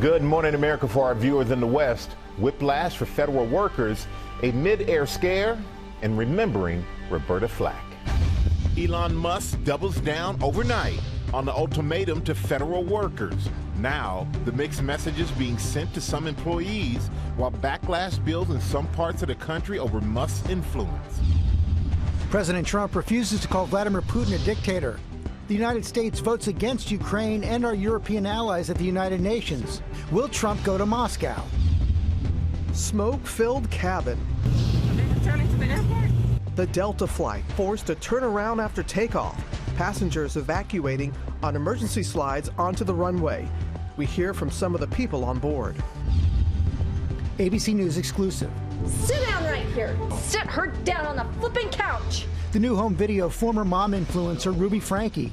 Good morning, America. For our viewers in the West, whiplash for federal workers, a mid-air scare, and remembering Roberta Flack. Elon Musk doubles down overnight on the ultimatum to federal workers. Now, the mixed messages being sent to some employees, while backlash builds in some parts of the country over Musk's influence. President Trump refuses to call Vladimir Putin a dictator. The United States votes against Ukraine and our European allies at the United Nations. Will Trump go to Moscow? Smoke-filled cabin. Are they returning to the airport? The Delta flight forced to turn around after takeoff. Passengers evacuating on emergency slides onto the runway. We hear from some of the people on board. ABC News exclusive. Sit down right here. Sit her down on the flipping couch. The new home video of former mom influencer Ruby Franke.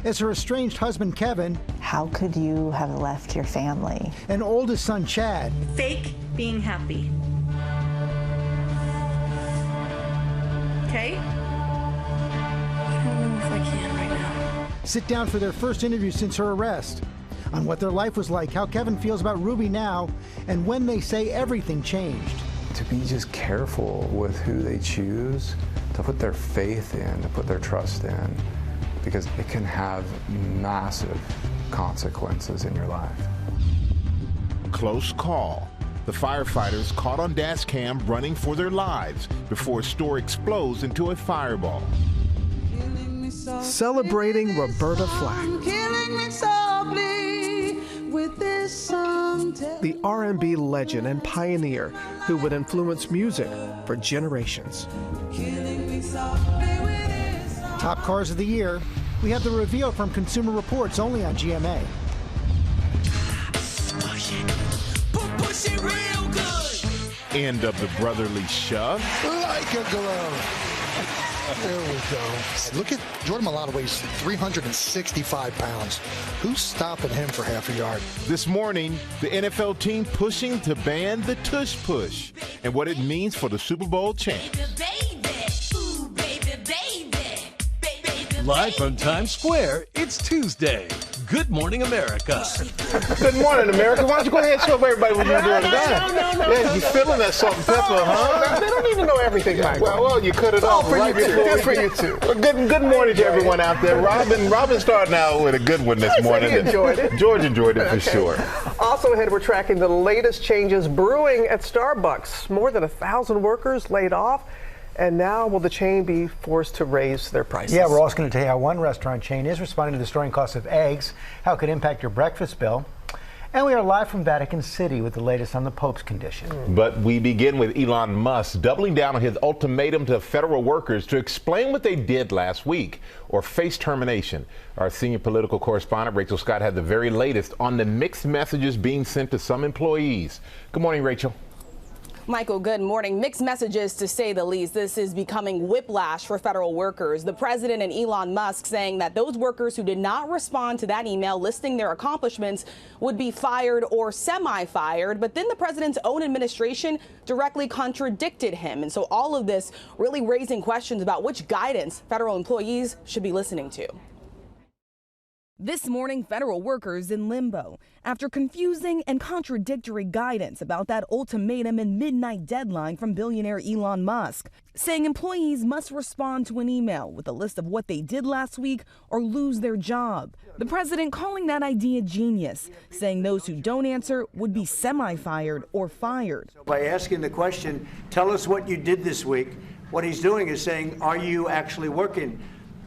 As her estranged husband Kevin. How could you have left your family? And oldest son Chad. Fake being happy. Okay? I don't know if I can right now. Sit down for their first interview since her arrest. On what their life was like, how Kevin feels about Ruby now, and when they say everything changed. To be just careful with who they choose, to put their faith in, to put their trust in, because it can have massive consequences in your life. Close call. The firefighters caught on dash cam running for their lives before a store explodes into a fireball. Celebrating Roberta Flack. The R&B legend and pioneer who would influence music for generations. Top cars of the year. We have the reveal from Consumer Reports only on GMA. End of the brotherly shove. Like a glove. There we go. Look at Jordan Mailata weighs 365 pounds. Who's stopping him for half a yard? This morning, the NFL team pushing to ban the tush push and what it means for the Super Bowl champs. Live from Times Square, it's Tuesday. Good morning, America. Good morning, America. Why don't you go ahead and show everybody what you're doing today? No. Yeah, you feeling that salt and pepper, huh? They don't even know everything, Mike. Well, you cut it off right before. Just for you two. Well, good morning to everyone out there. Robin started out with a good one this morning. He enjoyed it. George enjoyed it for sure. Also ahead, we're tracking the latest changes brewing at Starbucks. More than 1,000 workers laid off. And now will the chain be forced to raise their prices? Yeah, we're also going to tell you how one restaurant chain is responding to the soaring cost of eggs, how it could impact your breakfast bill. And we are live from Vatican City with the latest on the Pope's condition. But we begin with Elon Musk doubling down on his ultimatum to federal workers to explain what they did last week or face termination. Our senior political correspondent, Rachel Scott, had the very latest on the mixed messages being sent to some employees. Good morning, Rachel. Michael, good morning. Mixed messages, to say the least. This is becoming whiplash for federal workers. The president and Elon Musk saying that those workers who did not respond to that email listing their accomplishments would be fired or semi-fired. But then the president's own administration directly contradicted him. And so all of this really raising questions about which guidance federal employees should be listening to. This morning, federal workers in limbo after confusing and contradictory guidance about that ultimatum and midnight deadline from billionaire Elon Musk, saying employees must respond to an email with a list of what they did last week or lose their job. The president calling that idea genius, saying those who don't answer would be semi-fired or fired. By asking the question, tell us what you did this week, what he's doing is saying, are you actually working?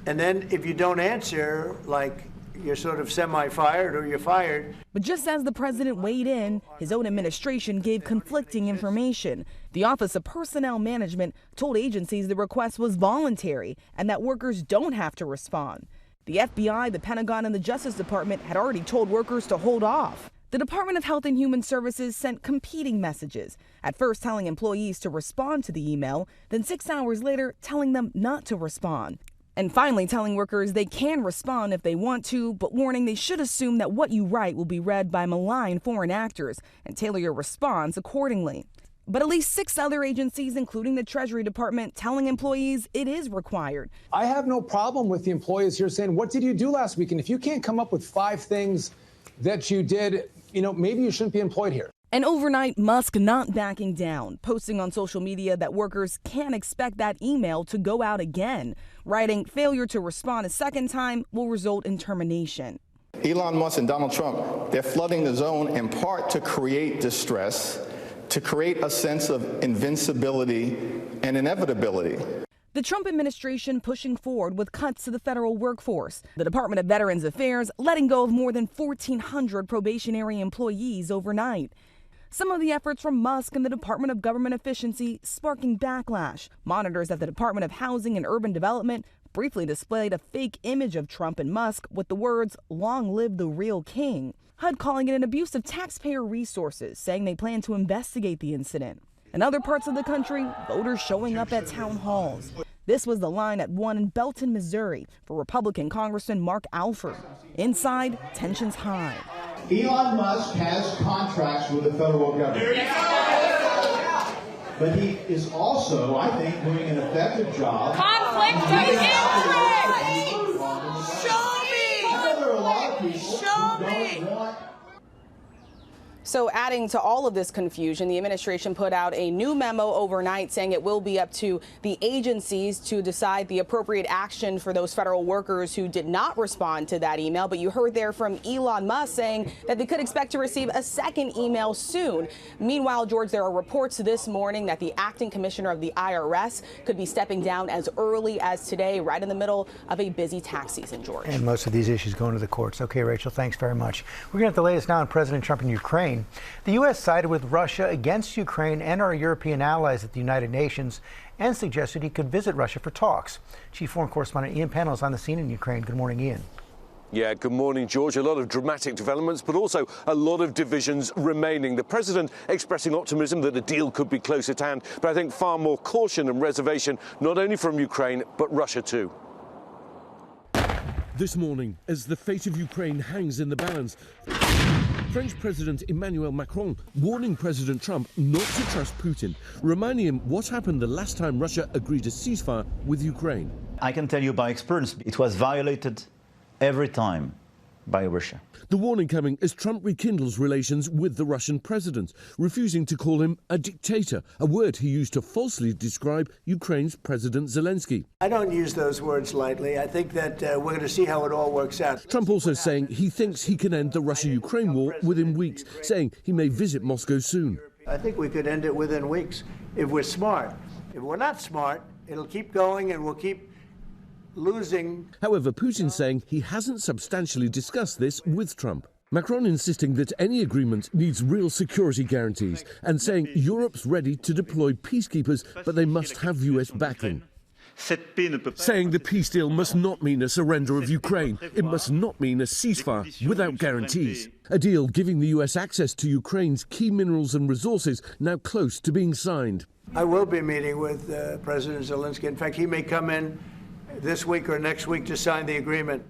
And then if you don't answer, like, you're sort of semi-fired or you're fired. But just as the president weighed in, his own administration gave conflicting information. The Office of Personnel Management told agencies the request was voluntary and that workers don't have to respond. The FBI, the Pentagon, and the Justice Department had already told workers to hold off. The Department of Health and Human Services sent competing messages, at first telling employees to respond to the email, then 6 hours later telling them not to respond. And finally telling workers they can respond if they want to, but warning they should assume that what you write will be read by malign foreign actors and tailor your response accordingly. But at least 6 other agencies, including the Treasury Department, telling employees it is required. I have no problem with the employees here saying, what did you do last week? And if you can't come up with 5 things that you did maybe you shouldn't be employed here. And overnight, Musk not backing down, posting on social media that workers can't expect that email to go out again, writing failure to respond a second time will result in termination. Elon Musk and Donald Trump, they're flooding the zone in part to create distress, to create a sense of invincibility and inevitability. The Trump administration pushing forward with cuts to the federal workforce. The Department of Veterans Affairs letting go of more than 1,400 probationary employees overnight. Some of the efforts from Musk and the Department of Government Efficiency sparking backlash. Monitors at the Department of Housing and Urban Development briefly displayed a fake image of Trump and Musk with the words, "Long live the real king." HUD calling it an abuse of taxpayer resources, saying they plan to investigate the incident. In other parts of the country, voters showing up at town halls. This was the line at one in Belton, Missouri, for Republican Congressman Mark Alford. Inside, tensions high. Elon Musk has contracts with the federal government. But he is also, I think, doing an effective job. Conflict of interest! Show me! I know there are a lot of people who don't want. So adding to all of this confusion, the administration put out a new memo overnight saying it will be up to the agencies to decide the appropriate action for those federal workers who did not respond to that email. But you heard there from Elon Musk saying that they could expect to receive a second email soon. Meanwhile, George, there are reports this morning that the acting commissioner of the IRS could be stepping down as early as today, right in the middle of a busy tax season, George. And most of these issues going to the courts. Okay, Rachel, thanks very much. We're going to have the latest now on President Trump in Ukraine. The U.S. sided with Russia against Ukraine and our European allies at the United Nations and suggested he could visit Russia for talks. Chief Foreign Correspondent Ian Pennell is on the scene in Ukraine. Good morning, Ian. Yeah, good morning, George. A lot of dramatic developments, but also a lot of divisions remaining. The president expressing optimism that a deal could be close at hand, but I think far more caution and reservation, not only from Ukraine, but Russia too. This morning, as the fate of Ukraine hangs in the balance, French President Emmanuel Macron warning President Trump not to trust Putin, reminding him what happened the last time Russia agreed a ceasefire with Ukraine. I can tell you by experience, it was violated every time by Russia. The warning coming as Trump rekindles relations with the Russian president, refusing to call him a dictator, a word he used to falsely describe Ukraine's President Zelensky. I don't use those words lightly. I think that we're going to see how it all works out. Trump also saying he thinks he can end the Russia-Ukraine war within weeks, saying he may visit Moscow soon. I think we could end it within weeks if we're smart. If we're not smart, it'll keep going and we'll keep losing. However, Putin saying he hasn't substantially discussed this with Trump. Macron insisting that any agreement needs real security guarantees and saying Europe's ready to deploy peacekeepers, but they must have US backing. Saying the peace deal must not mean a surrender of Ukraine. It must not mean a ceasefire without guarantees. A deal giving the US access to Ukraine's key minerals and resources now close to being signed. I will be meeting with President Zelensky. In fact, he may come in this week or next week to sign the agreement.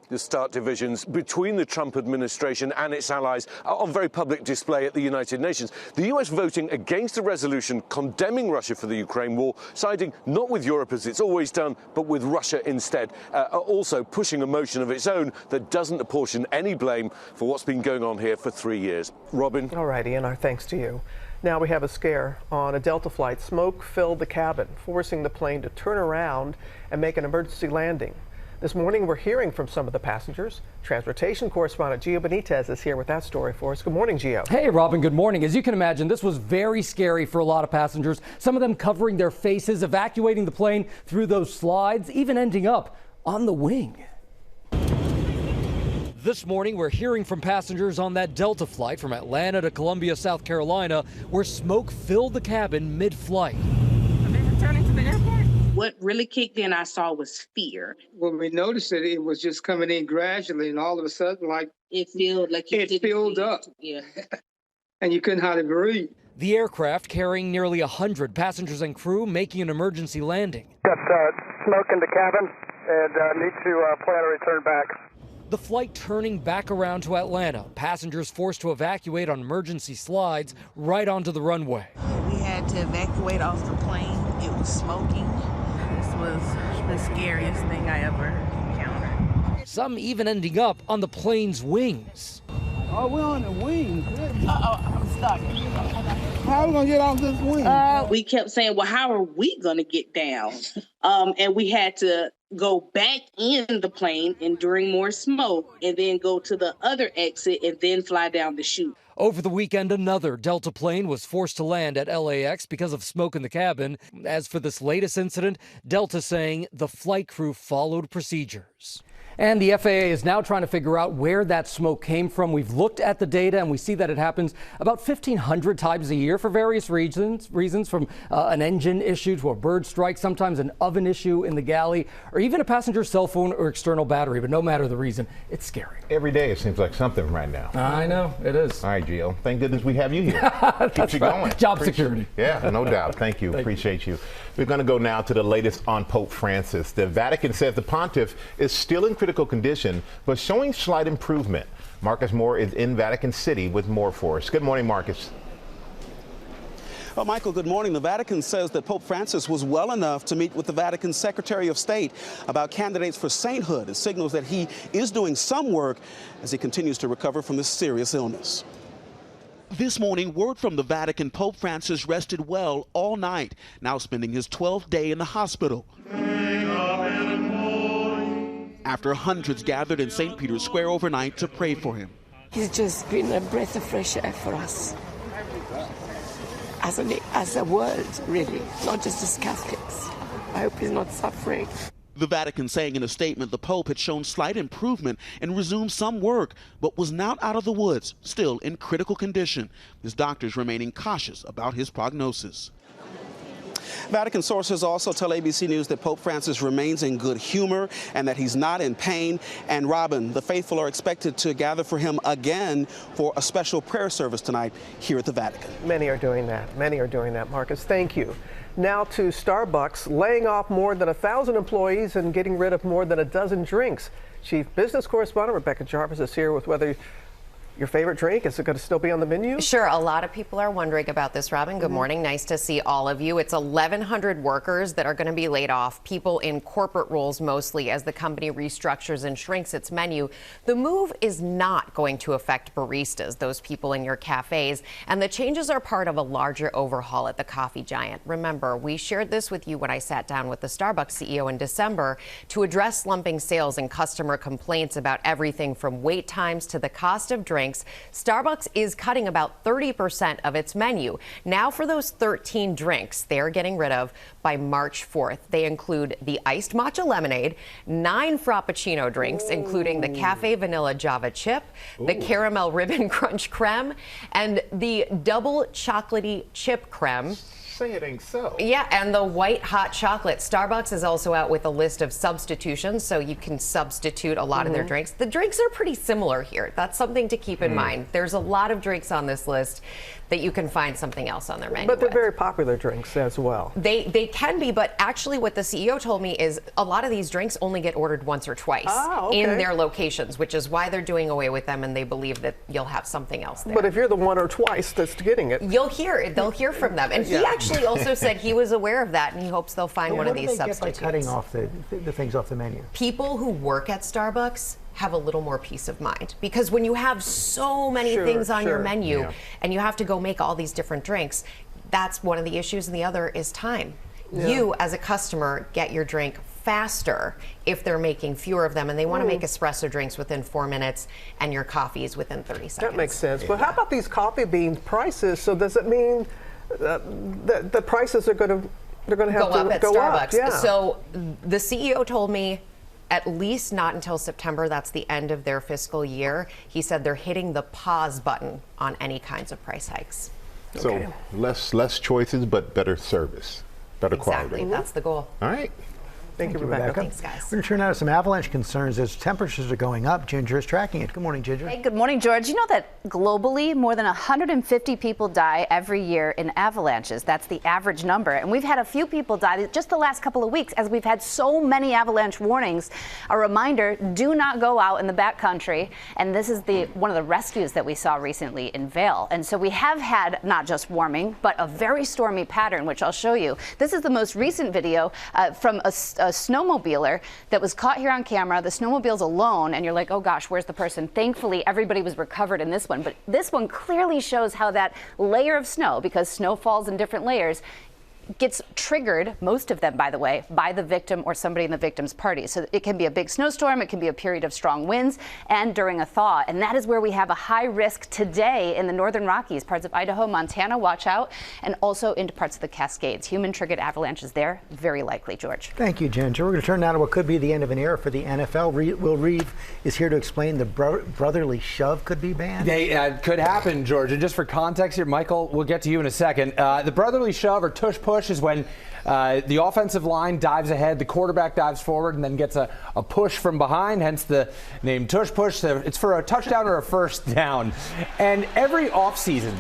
The stark divisions between the Trump administration and its allies are on very public display at the United Nations. The US voting against a resolution condemning Russia for the Ukraine war, siding not with Europe as it's always done, but with Russia instead, also pushing a motion of its own that doesn't apportion any blame for what's been going on here for 3 years. Robin. All right, Ian, our thanks to you. Now we have a scare on a Delta flight. Smoke filled the cabin, forcing the plane to turn around and make an emergency landing. This morning, we're hearing from some of the passengers. Transportation correspondent Gio Benitez is here with that story for us. Good morning, Gio. Hey, Robin. Good morning. As you can imagine, this was very scary for a lot of passengers, some of them covering their faces, evacuating the plane through those slides, even ending up on the wing. This morning, we're hearing from passengers on that Delta flight from Atlanta to Columbia, South Carolina, where smoke filled the cabin mid-flight. Are they returning to the airport? What really kicked in, I saw, was fear. When we noticed it, it was just coming in gradually, and all of a sudden, like it filled up. Yeah, and you couldn't hardly breathe. The aircraft carrying nearly 100 passengers and crew making an emergency landing. Got smoke in the cabin, and need to plan a return back. The flight turning back around to Atlanta. Passengers forced to evacuate on emergency slides right onto the runway. we had to evacuate off the plane. It was smoking. This was the scariest thing I ever encountered. Some even ending up on the plane's wings. Oh, we're on the wing. I'm stuck. How are we going to get off this wing? We kept saying, well, how are we going to get down? And we had to go back in the plane enduring more smoke and then go to the other exit and then fly down the chute. Over the weekend, another Delta plane was forced to land at LAX because of smoke in the cabin. As for this latest incident, Delta saying the flight crew followed procedures. And the FAA is now trying to figure out where that smoke came from. We've looked at the data and we see that it happens about 1,500 times a year for various reasons from an engine issue to a bird strike, sometimes an oven issue in the galley, or even a passenger's cell phone or external battery. But no matter the reason, it's scary. Every day it seems like something right now. I know, it is. All right, Gio. Thank goodness we have you here. Keeps you going. Job security. Yeah, no doubt. Thank you. Appreciate you. We're going to go now to the latest on Pope Francis. The Vatican says the pontiff is still in critical condition, but showing slight improvement. Marcus Moore is in Vatican City with more for us. Good morning, Marcus. Well, Michael, good morning. The Vatican says that Pope Francis was well enough to meet with the Vatican Secretary of State about candidates for sainthood. It signals that he is doing some work as he continues to recover from this serious illness. This morning, word from the Vatican, Pope Francis rested well all night, now spending his 12th day in the hospital. After hundreds gathered in St. Peter's Square overnight to pray for him. He's just been a breath of fresh air for us. As a world, really, not just as Catholics. I hope he's not suffering. The Vatican saying in a statement the Pope had shown slight improvement and resumed some work, but was not out of the woods, still in critical condition. His doctors remaining cautious about his prognosis. Vatican sources also tell ABC News that Pope Francis remains in good humor and that he's not in pain. And Robin, the faithful are expected to gather for him again for a special prayer service tonight here at the Vatican. Many are doing that. Many are doing that, Marcus. Thank you. Now to Starbucks, laying off more than 1,000 employees and getting rid of more than a dozen drinks. Chief Business Correspondent Rebecca Jarvis is here with whether your favorite drink, is it going to still be on the menu? Sure. A lot of people are wondering about this, Robin. Good morning. Nice to see all of you. It's 1,100 workers that are going to be laid off, people in corporate roles mostly, as the company restructures and shrinks its menu. The move is not going to affect baristas, those people in your cafes, and the changes are part of a larger overhaul at the coffee giant. Remember, we shared this with you when I sat down with the Starbucks CEO in December to address slumping sales and customer complaints about everything from wait times to the cost of drinks. Starbucks is cutting about 30% of its menu. Now for those 13 drinks they're getting rid of by March 4th. They include the iced matcha lemonade, 9 frappuccino drinks, including the cafe vanilla java chip, the caramel ribbon crunch creme, and the double chocolatey chip creme. Say it ain't so. Yeah, and the white hot chocolate. Starbucks is also out with a list of substitutions, so you can substitute a lot of their drinks. The drinks are pretty similar here. That's something to keep in mind. There's a lot of drinks on this list that you can find something else on their menu. But they're very popular drinks as well. They can be, but actually what the CEO told me is a lot of these drinks only get ordered once or twice in their locations, which is why they're doing away with them, and they believe that you'll have something else there. But if you're the one or twice that's getting it, you'll hear it. They'll hear from them. And he actually also said he was aware of that, and he hopes they'll find one of these substitutes. What do they get by cutting off the things off the menu? People who work at Starbucks have a little more peace of mind, because when you have so many things on your menu and you have to go make all these different drinks, that's one of the issues, and the other is time. You as a customer get your drink faster if they're making fewer of them, and they want to make espresso drinks within 4 minutes and your coffees within 30 seconds. That makes sense. But how about these coffee bean prices? So does it mean that the prices are going to have go up at Starbucks? Yeah. So the CEO told me at least not until September. That's the end of their fiscal year. He said they're hitting the pause button on any kinds of price hikes. So less choices, but better service, better quality. Exactly. That's the goal. All right. Thank you, Rebecca. Thanks, guys. We're going to turn now to some avalanche concerns as temperatures are going up. Ginger is tracking it. Good morning, Ginger. Hey, good morning, George. You know that globally, more than 150 people die every year in avalanches. That's the average number. And we've had a few people die just the last couple of weeks as we've had so many avalanche warnings. A reminder, do not go out in the backcountry. And this is one of the rescues that we saw recently in Vail. And so we have had not just warming, but a very stormy pattern, which I'll show you. This is the most recent video from a snowmobiler that was caught here on camera. The snowmobile's alone, and you're like, oh gosh, where's the person? Thankfully, everybody was recovered in this one. But this one clearly shows how that layer of snow, because snow falls in different layers, gets triggered, most of them, by the way, by the victim or somebody in the victim's party. So it can be a big snowstorm, it can be a period of strong winds, and during a thaw. And that is where we have a high risk today in the northern Rockies, parts of Idaho, Montana, watch out, and also into parts of the Cascades. Human-triggered avalanches there, very likely, George. Thank you, Ginger. We're going to turn now to what could be the end of an era for the NFL. Will Reeve is here to explain the brotherly shove could be banned. Could happen, George. And just for context here, Michael, we'll get to you in a second. The brotherly shove or tush push is when the offensive line dives ahead, the quarterback dives forward, and then gets a push from behind, hence the name tush push. It's for a touchdown or a first down. And every offseason,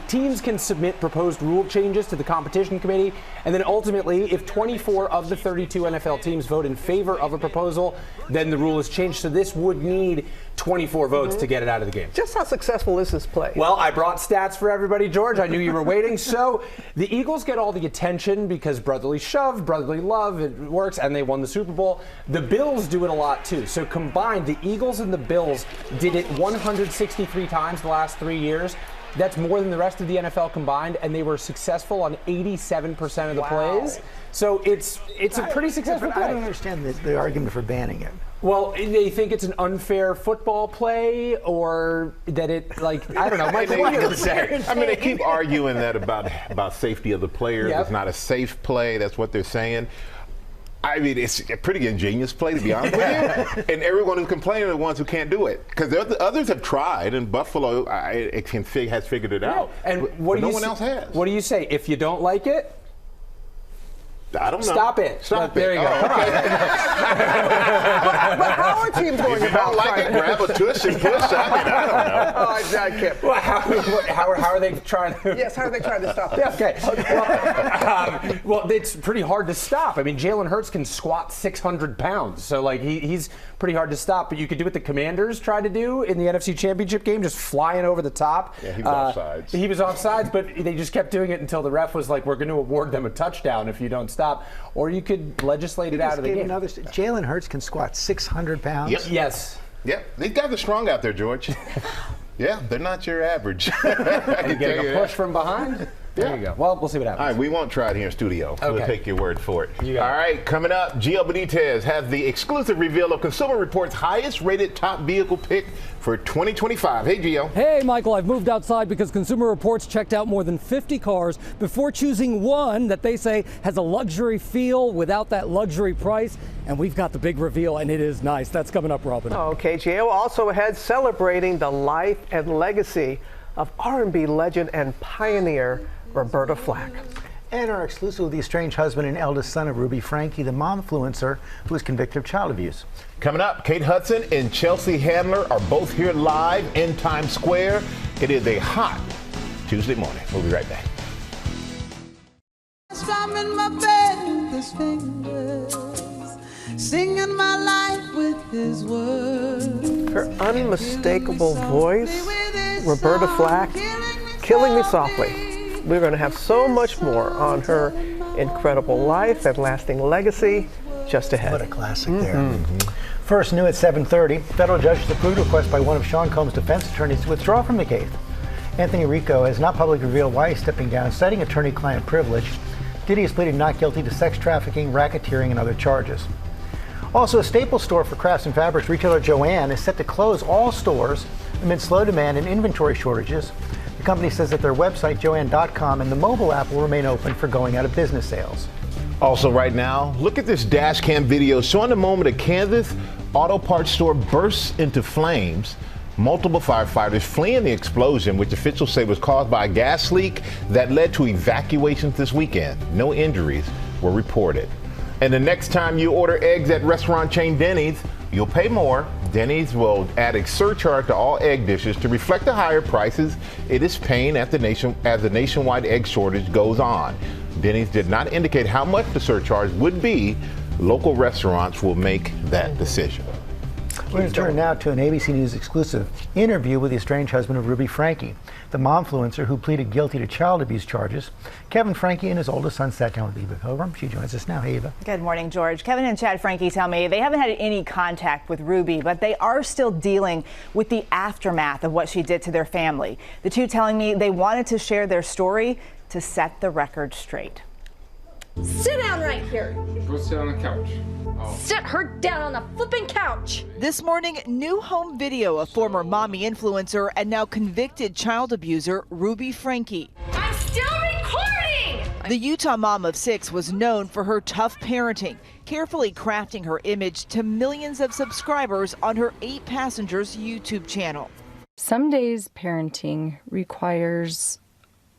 teams can submit proposed rule changes to the competition committee, and then ultimately, if 24 of the 32 NFL teams vote in favor of a proposal, then the rule is changed. So this would need 24 votes to get it out of the game. Just how successful is this play? Well, I brought stats for everybody, George. I knew you were waiting. So the Eagles get all the attention because brotherly shove, brotherly love, it works, and they won the Super Bowl. The Bills do it a lot too. So combined, the Eagles and the Bills did it 163 times the last 3 years. That's more than the rest of the NFL combined, and they were successful on 87% of the plays. So it's a pretty successful play. I don't understand the argument for banning it. Well, they think it's an unfair football play, or that it, like, I don't know. Michael, what are you going to say? I mean, they keep arguing that about safety of the players. Yep. It's not a safe play. That's what they're saying. I mean, it's a pretty ingenious play, to be honest with you. And everyone who's complaining are the ones who can't do it. Because the others have tried, and Buffalo has figured it out. And but no one else has. What do you say? If you don't like it, I don't know. Stop it. There you go. Oh, okay. But how are teams going about like it? Grab a tush and push. I mean, I don't know. Oh, I can't. Well, how are they trying to? Yes, how are they trying to stop it? Okay. Well, it's pretty hard to stop. I mean, Jalen Hurts can squat 600 pounds, so like he's pretty hard to stop. But you could do what the Commanders tried to do in the NFC Championship game, just flying over the top. Yeah, he was offsides. He was offsides, but they just kept doing it until the ref was like, "We're going to award them a touchdown if you don't stop." Or you could legislate it out of the game. Jalen Hurts can squat 600 pounds. Yep. Yes. Yep. These guys are strong out there, George. Yeah, they're not your average. And getting a push from behind? There you go. Well, we'll see what happens. All right, we won't try it here in studio. Okay. We'll take your word for it. All right, coming up, Gio Benitez has the exclusive reveal of Consumer Reports' highest rated top vehicle pick for 2025. Hey, Gio. Hey, Michael, I've moved outside because Consumer Reports checked out more than 50 cars before choosing one that they say has a luxury feel without that luxury price. And we've got the big reveal, and it is nice. That's coming up, Robin. Okay, Gio also ahead celebrating the life and legacy of R&B legend and pioneer Roberta Flack. And our exclusive with the estranged husband and eldest son of Ruby Frankie, the momfluencer who was convicted of child abuse. Coming up, Kate Hudson and Chelsea Handler are both here live in Times Square. It is a hot Tuesday morning. We'll be right back. Strumming my bed with his fingers, singing my life with his words. Her unmistakable voice, Roberta Flack, Killing Me Softly. We're going to have so much more on her incredible life and lasting legacy just ahead. What a classic there. First, new at 7:30, federal judges approved a request by one of Sean Combs' defense attorneys to withdraw from the case. Anthony Rico has not publicly revealed why he's stepping down, citing attorney-client privilege. Diddy has pleaded not guilty to sex trafficking, racketeering, and other charges. Also, a Staples store for crafts and fabrics retailer Joann is set to close all stores amid slow demand and inventory shortages. The company says that their website, Joann.com, and the mobile app will remain open for going out of business sales. Also right now, look at this dash cam video showing the moment a Kansas auto parts store bursts into flames. Multiple firefighters fleeing the explosion, which officials say was caused by a gas leak that led to evacuations this weekend. No injuries were reported. And the next time you order eggs at restaurant chain Denny's, you'll pay more. Denny's will add a surcharge to all egg dishes to reflect the higher prices it is paying as the nationwide egg shortage goes on. Denny's did not indicate how much the surcharge would be. Local restaurants will make that decision. We're going to turn now to an ABC News exclusive interview with the estranged husband of Ruby Franke, the momfluencer who pleaded guilty to child abuse charges. Kevin Franke and his oldest son sat down with Eva Pilgrim. She joins us now. Hey, Eva. Good morning, George. Kevin and Chad Franke tell me they haven't had any contact with Ruby, but they are still dealing with the aftermath of what she did to their family. The two telling me they wanted to share their story to set the record straight. Sit down right here. Go sit on the couch. Oh. Sit her down on the flipping couch. This morning, new home video of former mommy influencer and now convicted child abuser Ruby Franke. I'm still recording! The Utah mom of 6 was known for her tough parenting, carefully crafting her image to millions of subscribers on her 8 Passengers YouTube channel. Some days parenting requires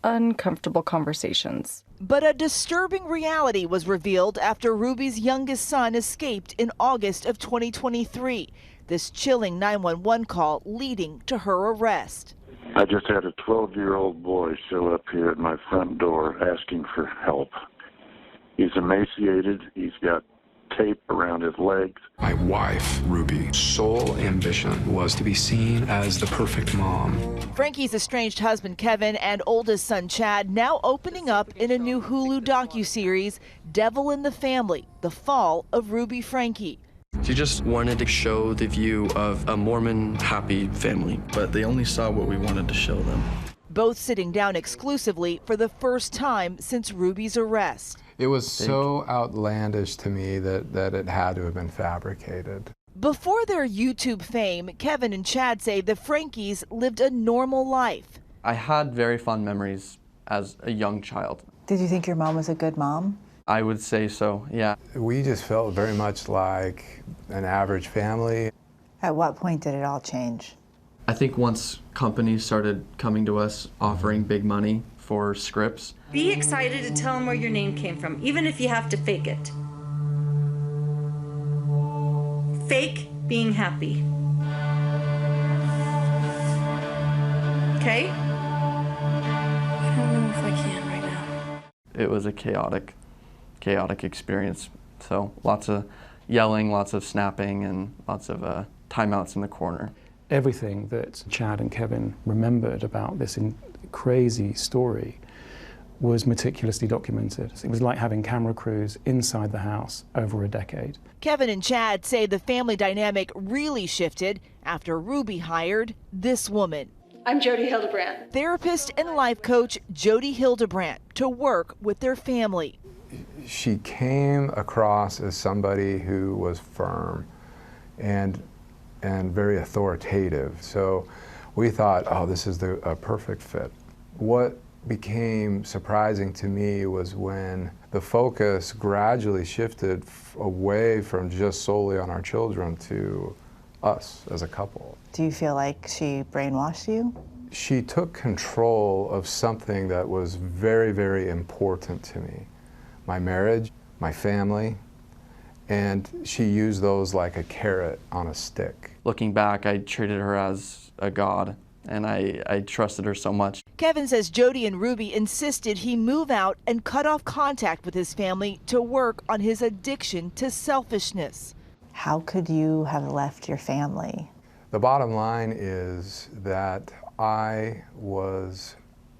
uncomfortable conversations. But a disturbing reality was revealed after Ruby's youngest son escaped in August of 2023. This chilling 911 call leading to her arrest. I just had a 12-year-old boy show up here at my front door asking for help. He's emaciated. He's got tape around his legs. My wife, Ruby's sole ambition was to be seen as the perfect mom. Franke's estranged husband Kevin and oldest son Chad now opening up in a new Hulu docuseries, Devil in the Family: The Fall of Ruby Franke. She just wanted to show the view of a Mormon happy family, but they only saw what we wanted to show them. Both sitting down exclusively for the first time since Ruby's arrest. It was so outlandish to me that it had to have been fabricated. Before their YouTube fame, Kevin and Chad say the Frankes lived a normal life. I had very fond memories as a young child. Did you think your mom was a good mom? I would say so, yeah. We just felt very much like an average family. At what point did it all change? I think once companies started coming to us offering big money for scripts. Be excited to tell them where your name came from, even if you have to fake it. Fake being happy. Okay? I don't know if I can right now. It was a chaotic experience. So lots of yelling, lots of snapping, and lots of timeouts in the corner. Everything that Chad and Kevin remembered about this crazy story was meticulously documented. It was like having camera crews inside the house over a decade. Kevin and Chad say the family dynamic really shifted after Ruby hired this woman. I'm Jody Hildebrandt. Therapist and life coach Jody Hildebrandt to work with their family. She came across as somebody who was firm and very authoritative. So we thought, oh, this is a perfect fit. What became surprising to me was when the focus gradually shifted away from just solely on our children to us as a couple. Do you feel like she brainwashed you? She took control of something that was very, very important to me. My marriage, my family, and she used those like a carrot on a stick. Looking back, I treated her as a god, and I trusted her so much. Kevin says Jody and Ruby insisted he move out and cut off contact with his family to work on his addiction to selfishness. How could you have left your family? The bottom line is that I was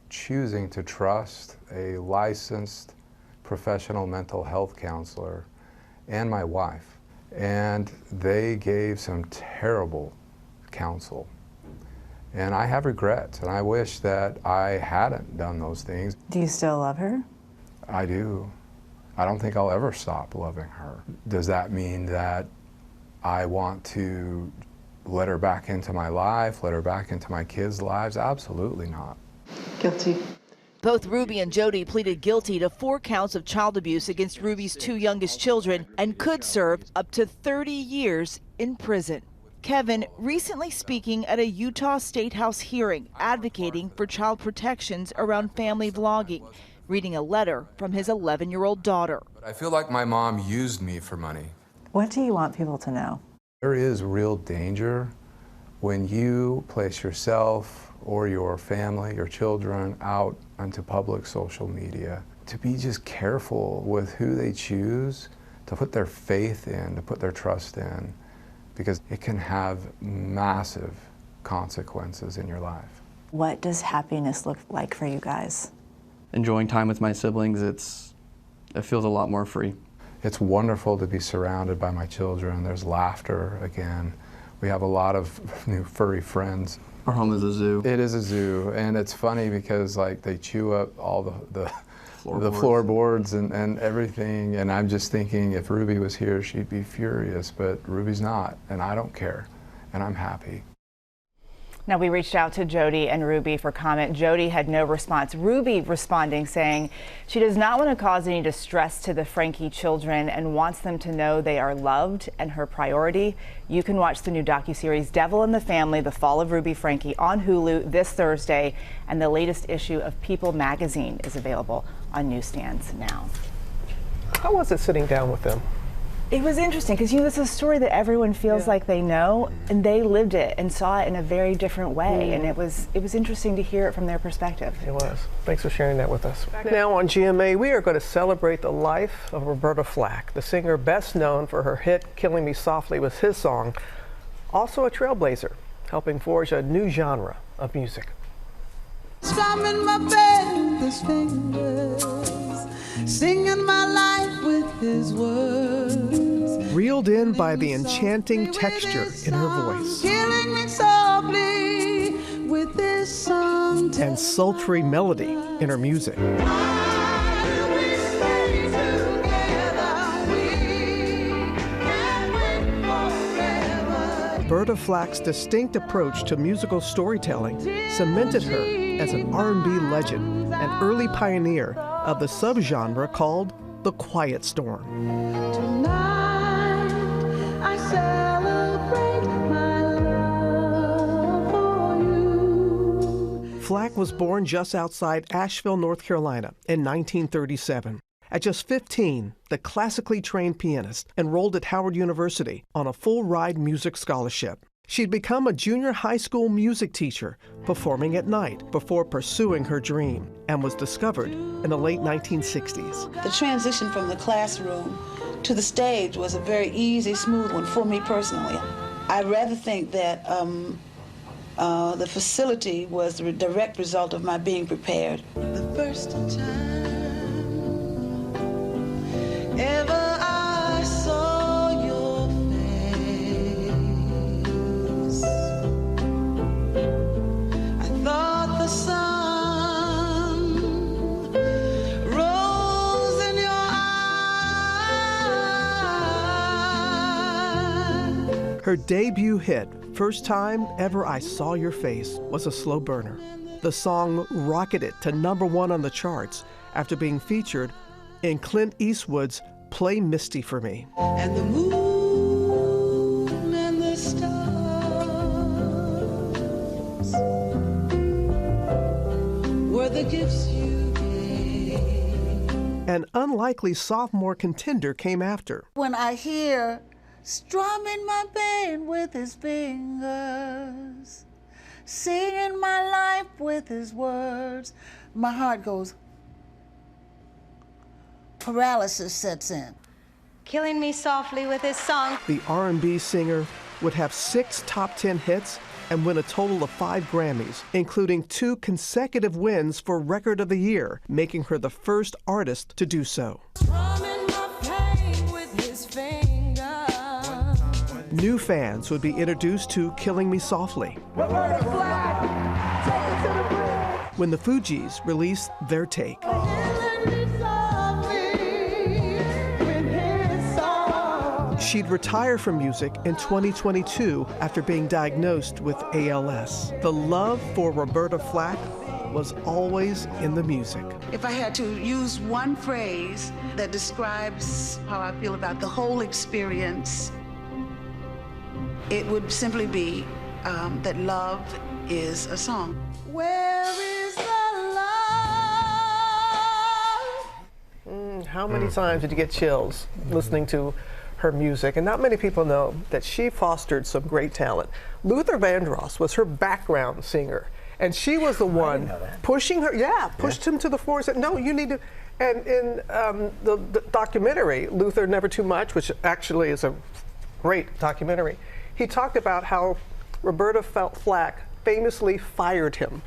choosing to trust a licensed professional mental health counselor and my wife, and they gave some terrible counsel. And I have regrets, and I wish that I hadn't done those things. Do you still love her? I do. I don't think I'll ever stop loving her. Does that mean that I want to let her back into my life, let her back into my kids' lives? Absolutely not. Guilty. Both Ruby and Jody pleaded guilty to 4 counts of child abuse against Ruby's 2 youngest children and could serve up to 30 years in prison. Kevin recently speaking at a Utah State House hearing advocating for child protections around family vlogging, reading a letter from his 11-year-old daughter. I feel like my mom used me for money. What do you want people to know? There is real danger when you place yourself or your family, your children out onto public social media. To be just careful with who they choose to put their faith in, to put their trust in. because it can have massive consequences in your life. What does happiness look like for you guys? Enjoying time with my siblings, it feels a lot more free. It's wonderful to be surrounded by my children. There's laughter again. We have a lot of new furry friends. Our home is a zoo. It is a zoo, and it's funny because like they chew up all the floorboards and everything, and I'm just thinking if Ruby was here, she'd be furious, but Ruby's not, and I don't care, and I'm happy. Now, we reached out to Jody and Ruby for comment. Jody had no response. Ruby responding saying she does not want to cause any distress to the Franke children and wants them to know they are loved and her priority. You can watch the new docuseries Devil in the Family, The Fall of Ruby Franke on Hulu this Thursday, and the latest issue of People magazine is available on newsstands now. How was it sitting down with them? It was interesting because, you know, it's a story that everyone feels like they know, and they lived it and saw it in a very different way, and it was interesting to hear it from their perspective. It was. Thanks for sharing that with us. Now on GMA, we are going to celebrate the life of Roberta Flack, the singer best known for her hit Killing Me Softly was his song, also a trailblazer, helping forge a new genre of music. Strumming my bed with his fingers, singing my life with his words. Reeled in by the enchanting texture in her voice, Killing me softly with this song, and sultry melody in her music. Roberta Flack's distinct approach to musical storytelling cemented her as an R&B legend and early pioneer of the subgenre called the quiet storm. Tonight I celebrate my love for you. Flack was born just outside Asheville, North Carolina in 1937. At just 15, the classically trained pianist enrolled at Howard University on a full-ride music scholarship. She'd become a junior high school music teacher, performing at night before pursuing her dream, and was discovered in the late 1960s. The transition from the classroom to the stage was a very easy, smooth one for me personally. I'd rather think that the facility was the direct result of my being prepared. The first time ever I saw your face, I thought the sun rose in your eye. Her debut hit, First Time Ever I Saw Your Face, was a slow burner. The song rocketed to #1 on the charts after being featured in Clint Eastwood's Play Misty for Me. And the moon and the stars were the gifts you gave. An unlikely sophomore contender came after. When I hear strumming my pain with his fingers, singing my life with his words, my heart goes, paralysis sets in. Killing Me Softly with his song. The R&B singer would have 6 top 10 hits and win a total of 5 Grammys, including 2 consecutive wins for Record of the Year, making her the first artist to do so. New fans would be introduced to Killing Me Softly when the Fugees released their take. She'd retire from music in 2022 after being diagnosed with ALS. The love for Roberta Flack was always in the music. If I had to use one phrase that describes how I feel about the whole experience, it would simply be that love is a song. Where is the love? How many times did you get chills listening to her music? And not many people know that she fostered some great talent. Luther Vandross was her background singer, and she was the one pushing her. Pushed him to the floor and said, "No, you need to." And in the documentary, Luther Never Too Much, which actually is a great documentary, He talked about how Roberta Flack famously fired him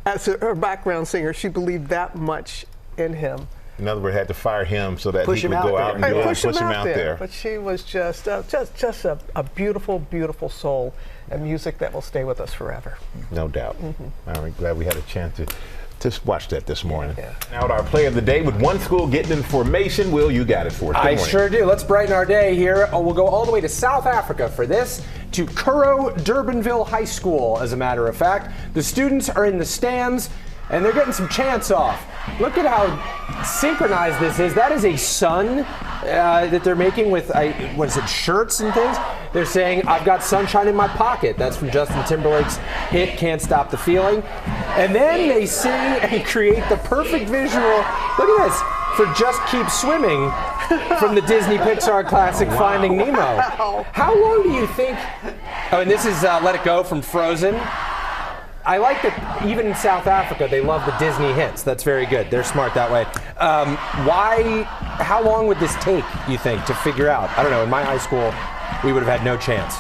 as her background singer. She believed that much in him. In other words, had to fire him so that Push he him would out go there. out and Push him out there. But she was just a beautiful, beautiful soul and music that will stay with us forever. No doubt. I'm glad we had a chance to just watch that this morning. Now, our play of the day with one school getting in formation. Will, you got it for us. I sure do. Let's brighten our day here. We'll go all the way to South Africa for this, to Curro Durbanville High School, as a matter of fact. The students are in the stands, and they're getting some chants off. Look at how synchronized this is. That is a sun that they're making with, what is it, shirts and things? They're saying, "I've got sunshine in my pocket." That's from Justin Timberlake's hit, "Can't Stop the Feeling." And then they sing and create the perfect visual. Look at this, for "Just Keep Swimming" from the Disney Pixar classic Finding Nemo. How long do you think, oh, and this is Let It Go from Frozen. I like that even in South Africa, they love the Disney hits. That's very good. They're smart that way. How long would this take, you think, to figure out? I don't know, in my high school, we would have had no chance.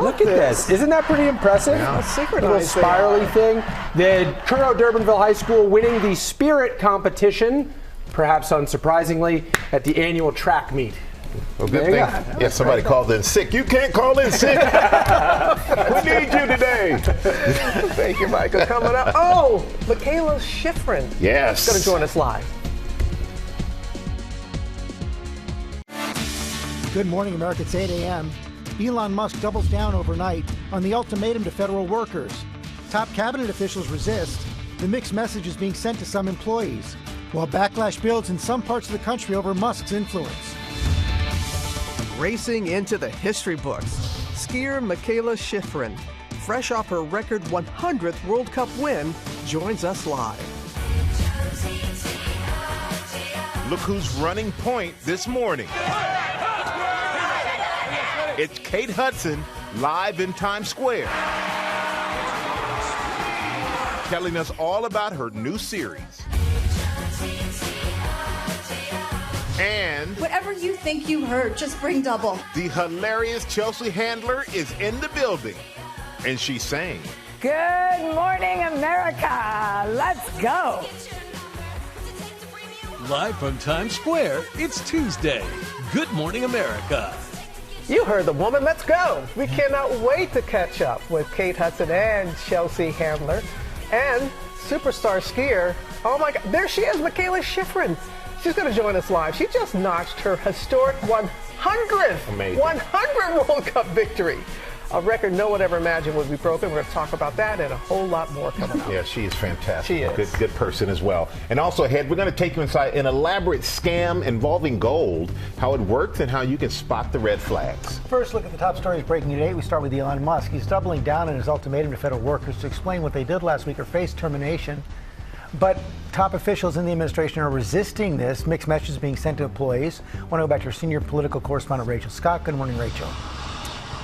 Look at this. Isn't that pretty impressive? Yeah. A little spirally thing. The Curro Durbanville High School winning the spirit competition, perhaps unsurprisingly, at the annual track meet. Well, good thing. Yeah, somebody called in sick. You can't call in sick. We need you today. Thank you, Michael. Coming up. Oh, Michaela Schifrin. Yes. Going to join us live. Good morning, America. It's 8 a.m. Elon Musk doubles down overnight on the ultimatum to federal workers. Top cabinet officials resist. The mixed message is being sent to some employees, while backlash builds in some parts of the country over Musk's influence. Racing into the history books, skier Michaela Schifrin, fresh off her record 100th World Cup win, joins us live. Look who's running point this morning. It's Kate Hudson live in Times Square, telling us all about her new series. And whatever you think you heard, just bring double. The hilarious Chelsea Handler is in the building, and she's saying, "Good morning, America. Let's go." Live from Times Square, it's Tuesday. Good morning, America. You heard the woman. Let's go. We cannot wait to catch up with Kate Hudson and Chelsea Handler and superstar skier. Oh my God, there she is, Michaela Schifrin. She's going to join us live. She just notched her historic 100th World Cup victory. A record no one ever imagined would be broken. We're going to talk about that and a whole lot more coming up. Yeah, she is fantastic. She is. Good person as well. And also ahead, we're going to take you inside an elaborate scam involving gold, how it works and how you can spot the red flags. First, look at the top stories breaking today. We start with Elon Musk. He's doubling down on his ultimatum to federal workers to explain what they did last week or face termination. But top officials in the administration are resisting this. Mixed messages being sent to employees. I want to go back to your senior political correspondent, Rachel Scott. Good morning, Rachel.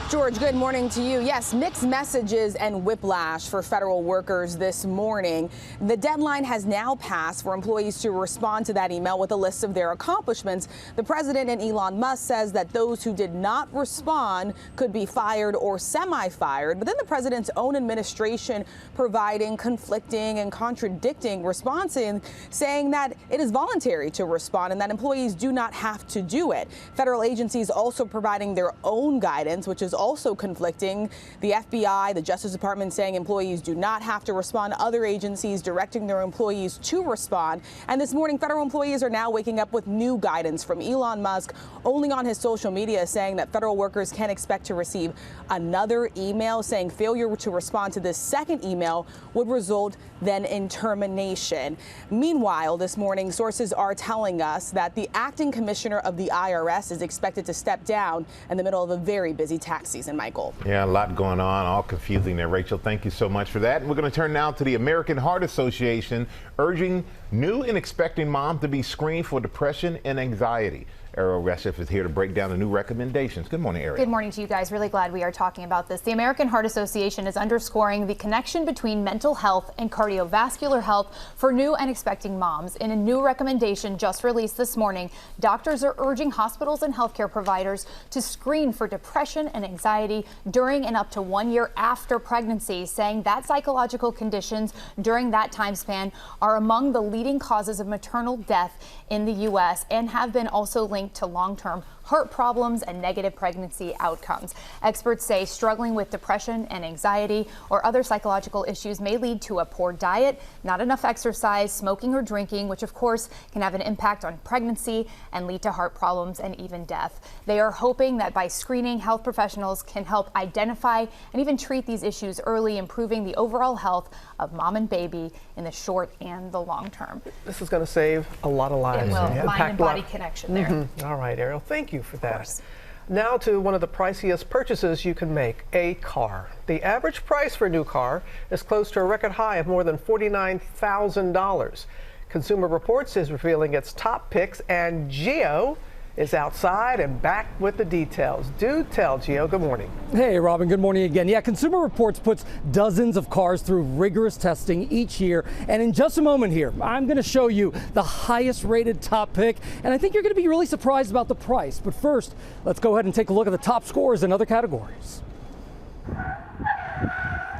George, good morning to you. Yes, mixed messages and whiplash for federal workers this morning. The deadline has now passed for employees to respond to that email with a list of their accomplishments. The president and Elon Musk says that those who did not respond could be fired or semi-fired. But then the president's own administration providing conflicting and contradicting responses, saying that it is voluntary to respond and that employees do not have to do it. Federal agencies also providing their own guidance, which is also conflicting. The FBI, the Justice Department saying employees do not have to respond. Other agencies directing their employees to respond. And this morning, federal employees are now waking up with new guidance from Elon Musk, only on his social media, saying that federal workers can expect to receive another email saying failure to respond to this second email would result then in termination. Meanwhile, this morning, sources are telling us that the acting commissioner of the IRS is expected to step down in the middle of a very busy tax season, Michael. Yeah, a lot going on, all confusing there, Rachel. Thank you so much for that. We're going to turn now to the American Heart Association, urging new and expecting moms to be screened for depression and anxiety. Ariel Reshef is here to break down the new recommendations. Good morning, Ariel. Good morning to you guys. Really glad we are talking about this. The American Heart Association is underscoring the connection between mental health and cardiovascular health for new and expecting moms. In a new recommendation just released this morning, doctors are urging hospitals and healthcare providers to screen for depression and anxiety during and up to 1 year after pregnancy, saying that psychological conditions during that time span are among the leading causes of maternal death in the U.S. and have been also linked to long-term heart problems and negative pregnancy outcomes. Experts say struggling with depression and anxiety or other psychological issues may lead to a poor diet, not enough exercise, smoking or drinking, which of course can have an impact on pregnancy and lead to heart problems and even death. They are hoping that by screening, health professionals can help identify and even treat these issues early, improving the overall health of mom and baby in the short and the long term. This is going to save a lot of lives. It will. Mind and body connection there. All right, Ariel, thank you for that. Now to one of the priciest purchases you can make, a car. The average price for a new car is close to a record high of more than $49,000. Consumer Reports is revealing its top picks, and Gio is outside and back with the details. Do tell, Gio. Good morning. Hey, Robin. Good morning again. Yeah, Consumer Reports puts dozens of cars through rigorous testing each year. And in just a moment here, I'm going to show you the highest rated top pick. And I think you're going to be really surprised about the price. But first, let's go ahead and take a look at the top scores in other categories.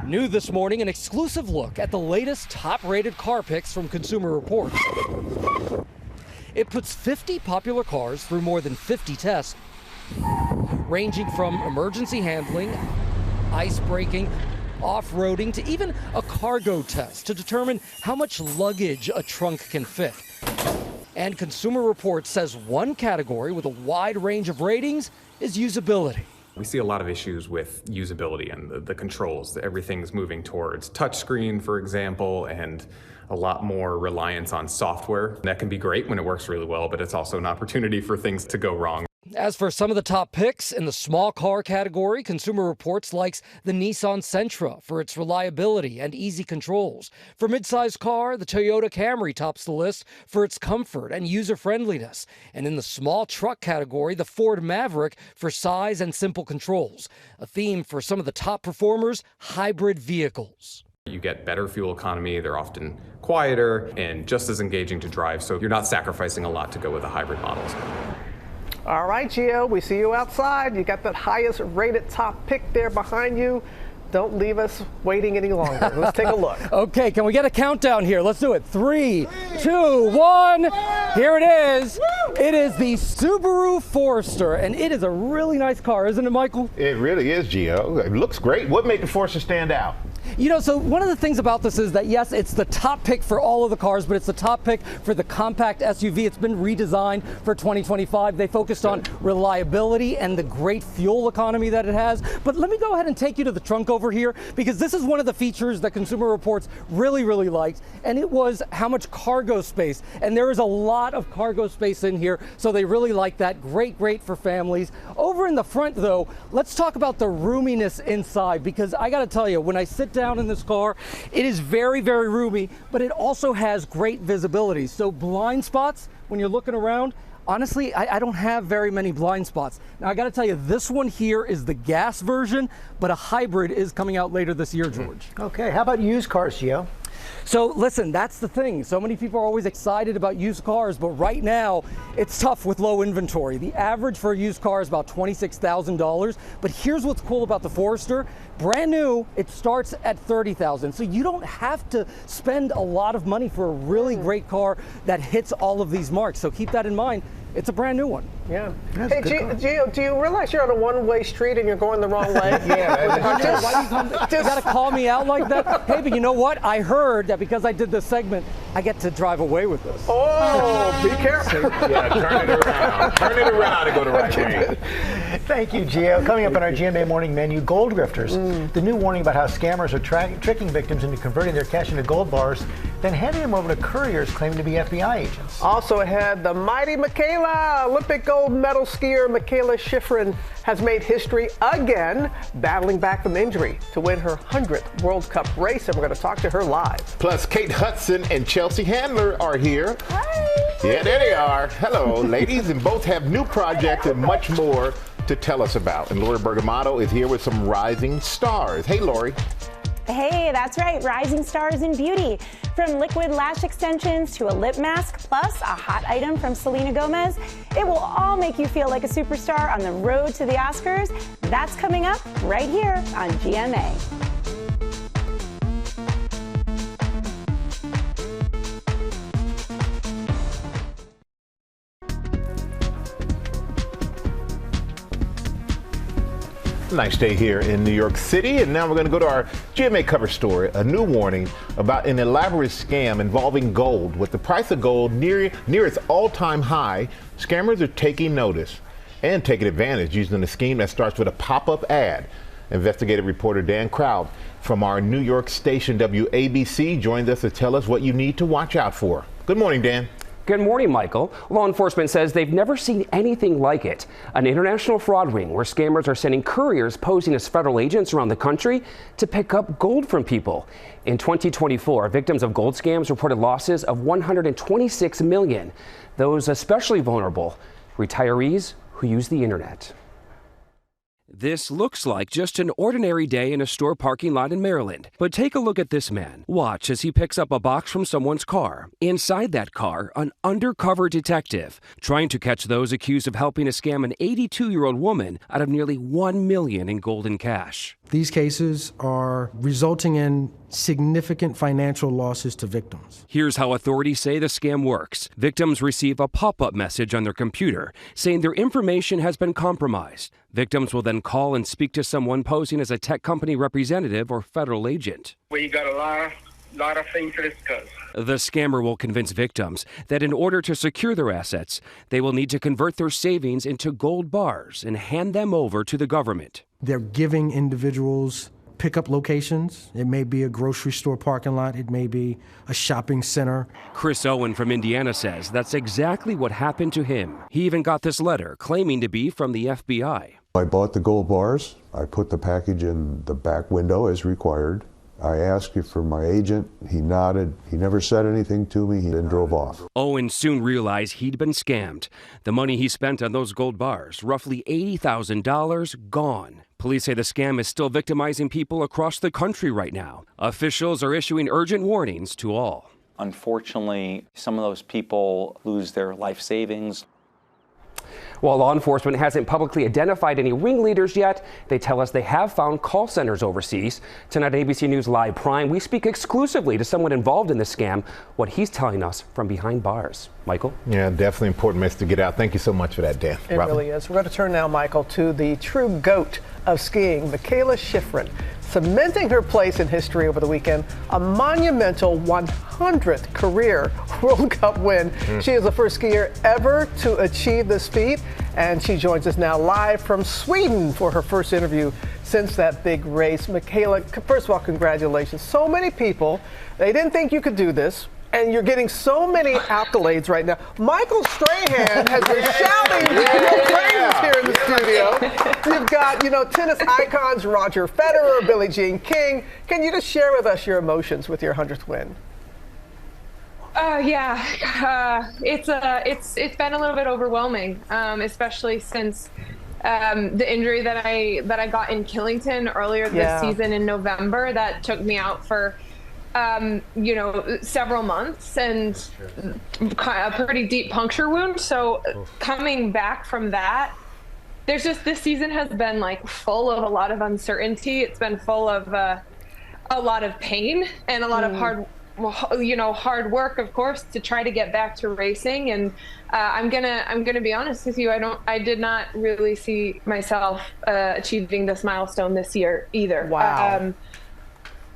New this morning, an exclusive look at the latest top rated car picks from Consumer Reports. It puts 50 popular cars through more than 50 tests, ranging from emergency handling, ice braking, off-roading, to even a cargo test to determine how much luggage a trunk can fit. And Consumer Reports says one category with a wide range of ratings is usability. We see a lot of issues with usability and the controls. Everything's moving towards touchscreen, for example, and a lot more reliance on software. That can be great when it works really well, but it's also an opportunity for things to go wrong. As for some of the top picks in the small car category, Consumer Reports likes the Nissan Sentra for its reliability and easy controls. For midsize car, the Toyota Camry tops the list for its comfort and user-friendliness. And in the small truck category, the Ford Maverick for size and simple controls. A theme for some of the top performers, hybrid vehicles. You get better fuel economy, they're often quieter and just as engaging to drive, so you're not sacrificing a lot to go with the hybrid models. All right, Gio, we see you outside. You got the highest rated top pick there behind you. Don't leave us waiting any longer. Let's take a look. Okay, can we get a countdown here? Let's do it. 3, 2, 1. Here it is. It is the Subaru Forester, and it is a really nice car, isn't it, Michael? It really is, Gio. It looks great. What made the Forester stand out? You know, so one of the things about this is that, yes, it's the top pick for all of the cars, but it's the top pick for the compact SUV. It's been redesigned for 2025. They focused on reliability and the great fuel economy that it has. But let me go ahead and take you to the trunk over here, because this is one of the features that Consumer Reports really, really liked, and it was how much cargo space. And there is a lot of cargo space in here, so they really like that. Great, great for families. Over in the front, though, let's talk about the roominess inside, because I got to tell you, when I sit down in this car, it is very, very roomy, but it also has great visibility. So blind spots, when you're looking around, honestly, I don't have very many blind spots. Now, I got to tell you, this one here is the gas version, but a hybrid is coming out later this year, George. Okay, how about used cars, Gio? So listen, that's the thing. So many people are always excited about used cars, but right now it's tough with low inventory. The average for a used car is about $26,000. But here's what's cool about the Forester. Brand new, it starts at $30,000. So you don't have to spend a lot of money for a really great car that hits all of these marks. So keep that in mind. It's a brand new one. Yeah. Hey, Gio, do you realize you're on a one-way street and you're going the wrong way? Yeah. You got to call me out like that? Hey, but you know what? I heard that because I did this segment, I get to drive away with this. Oh, be careful. Yeah, turn it around. Turn it around and go the right way. Thank you, Gio. Coming up on our GMA Morning Menu, gold grifters. The new warning about how scammers are tricking victims into converting their cash into gold bars, then handing them over to couriers claiming to be FBI agents. Also ahead, the mighty Michaela, Olympic gold medal skier Michaela Schifrin has made history again, battling back from injury to win her 100th World Cup race, and we're going to talk to her live. Plus, Kate Hudson and Chelsea Handler are here. Hi. Yeah, there they are. Hello, ladies, and both have new projects and much more to tell us about. And Lori Bergamotto is here with some rising stars. Hey, Lori. Hey, that's right, rising stars in beauty. From liquid lash extensions to a lip mask, plus a hot item from Selena Gomez, it will all make you feel like a superstar on the road to the Oscars. That's coming up right here on GMA. Nice day here in New York City, and now we're going to go to our GMA cover story, a new warning about an elaborate scam involving gold. With the price of gold near its all-time high, scammers are taking notice and taking advantage using a scheme that starts with a pop-up ad. Investigative reporter Dan Crowd from our New York station WABC joins us to tell us what you need to watch out for. Good morning, Dan. Good morning, Michael. Law enforcement says they've never seen anything like it. An international fraud ring where scammers are sending couriers posing as federal agents around the country to pick up gold from people. In 2024, victims of gold scams reported losses of $126 million. Those especially vulnerable, retirees who use the internet. This looks like just an ordinary day in a store parking lot in Maryland. But take a look at this man. Watch as he picks up a box from someone's car. Inside that car, an undercover detective trying to catch those accused of helping to scam an 82-year-old woman out of nearly $1 million in gold and cash. These cases are resulting in significant financial losses to victims. Here's how authorities say the scam works. Victims receive a pop-up message on their computer saying their information has been compromised. Victims will then call and speak to someone posing as a tech company representative or federal agent. We got a lot of things to discuss. The scammer will convince victims that in order to secure their assets, they will need to convert their savings into gold bars and hand them over to the government. They're giving individuals pickup locations. It may be a grocery store parking lot. It may be a shopping center. Chris Owen from Indiana says that's exactly what happened to him. He even got this letter claiming to be from the FBI. I bought the gold bars. I put the package in the back window as required. I asked you for my agent. He nodded. He never said anything to me. He then drove off. Owen soon realized he'd been scammed. The money he spent on those gold bars, roughly $80,000, gone. Police say the scam is still victimizing people across the country right now. Officials are issuing urgent warnings to all. Unfortunately, some of those people lose their life savings. While law enforcement hasn't publicly identified any ringleaders yet, they tell us they have found call centers overseas. Tonight, ABC News Live Prime, we speak exclusively to someone involved in this scam, what he's telling us from behind bars. Michael? Yeah, definitely important message to get out. Thank you so much for that, Dan. It really is. We're going to turn now, Michael, to the true GOAT of skiing, Mikaela Shiffrin, cementing her place in history over the weekend, a monumental 100th career World Cup win. She is the first skier ever to achieve this feat, and she joins us now live from Sweden for her first interview since that big race. Mikaela, first of all, congratulations. So many people, they didn't think you could do this, and you're getting so many accolades right now. Michael Strahan has been shouting your praises here in the studio. You've got, tennis icons, Roger Federer, Billie Jean King. Can you just share with us your emotions with your 100th win? It's been a little bit overwhelming, especially since the injury that I got in Killington earlier this season in November that took me out for several months and a pretty deep puncture wound. So coming back from that, there's just, this season has been like full of a lot of uncertainty. It's been full of a lot of pain and a lot of hard work, of course, to try to get back to racing. And I'm gonna be honest with you. I did not really see myself achieving this milestone this year either. Wow.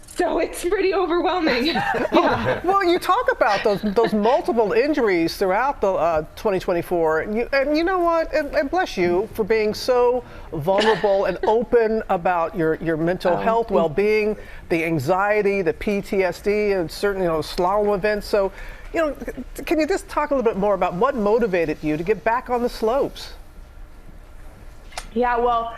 So it's pretty overwhelming. Well, you talk about those multiple injuries throughout the 2024, and you know what? And bless you for being so vulnerable and open about your mental health, well-being, the anxiety, the PTSD, and certain slalom events. So, can you just talk a little bit more about what motivated you to get back on the slopes? Yeah, well,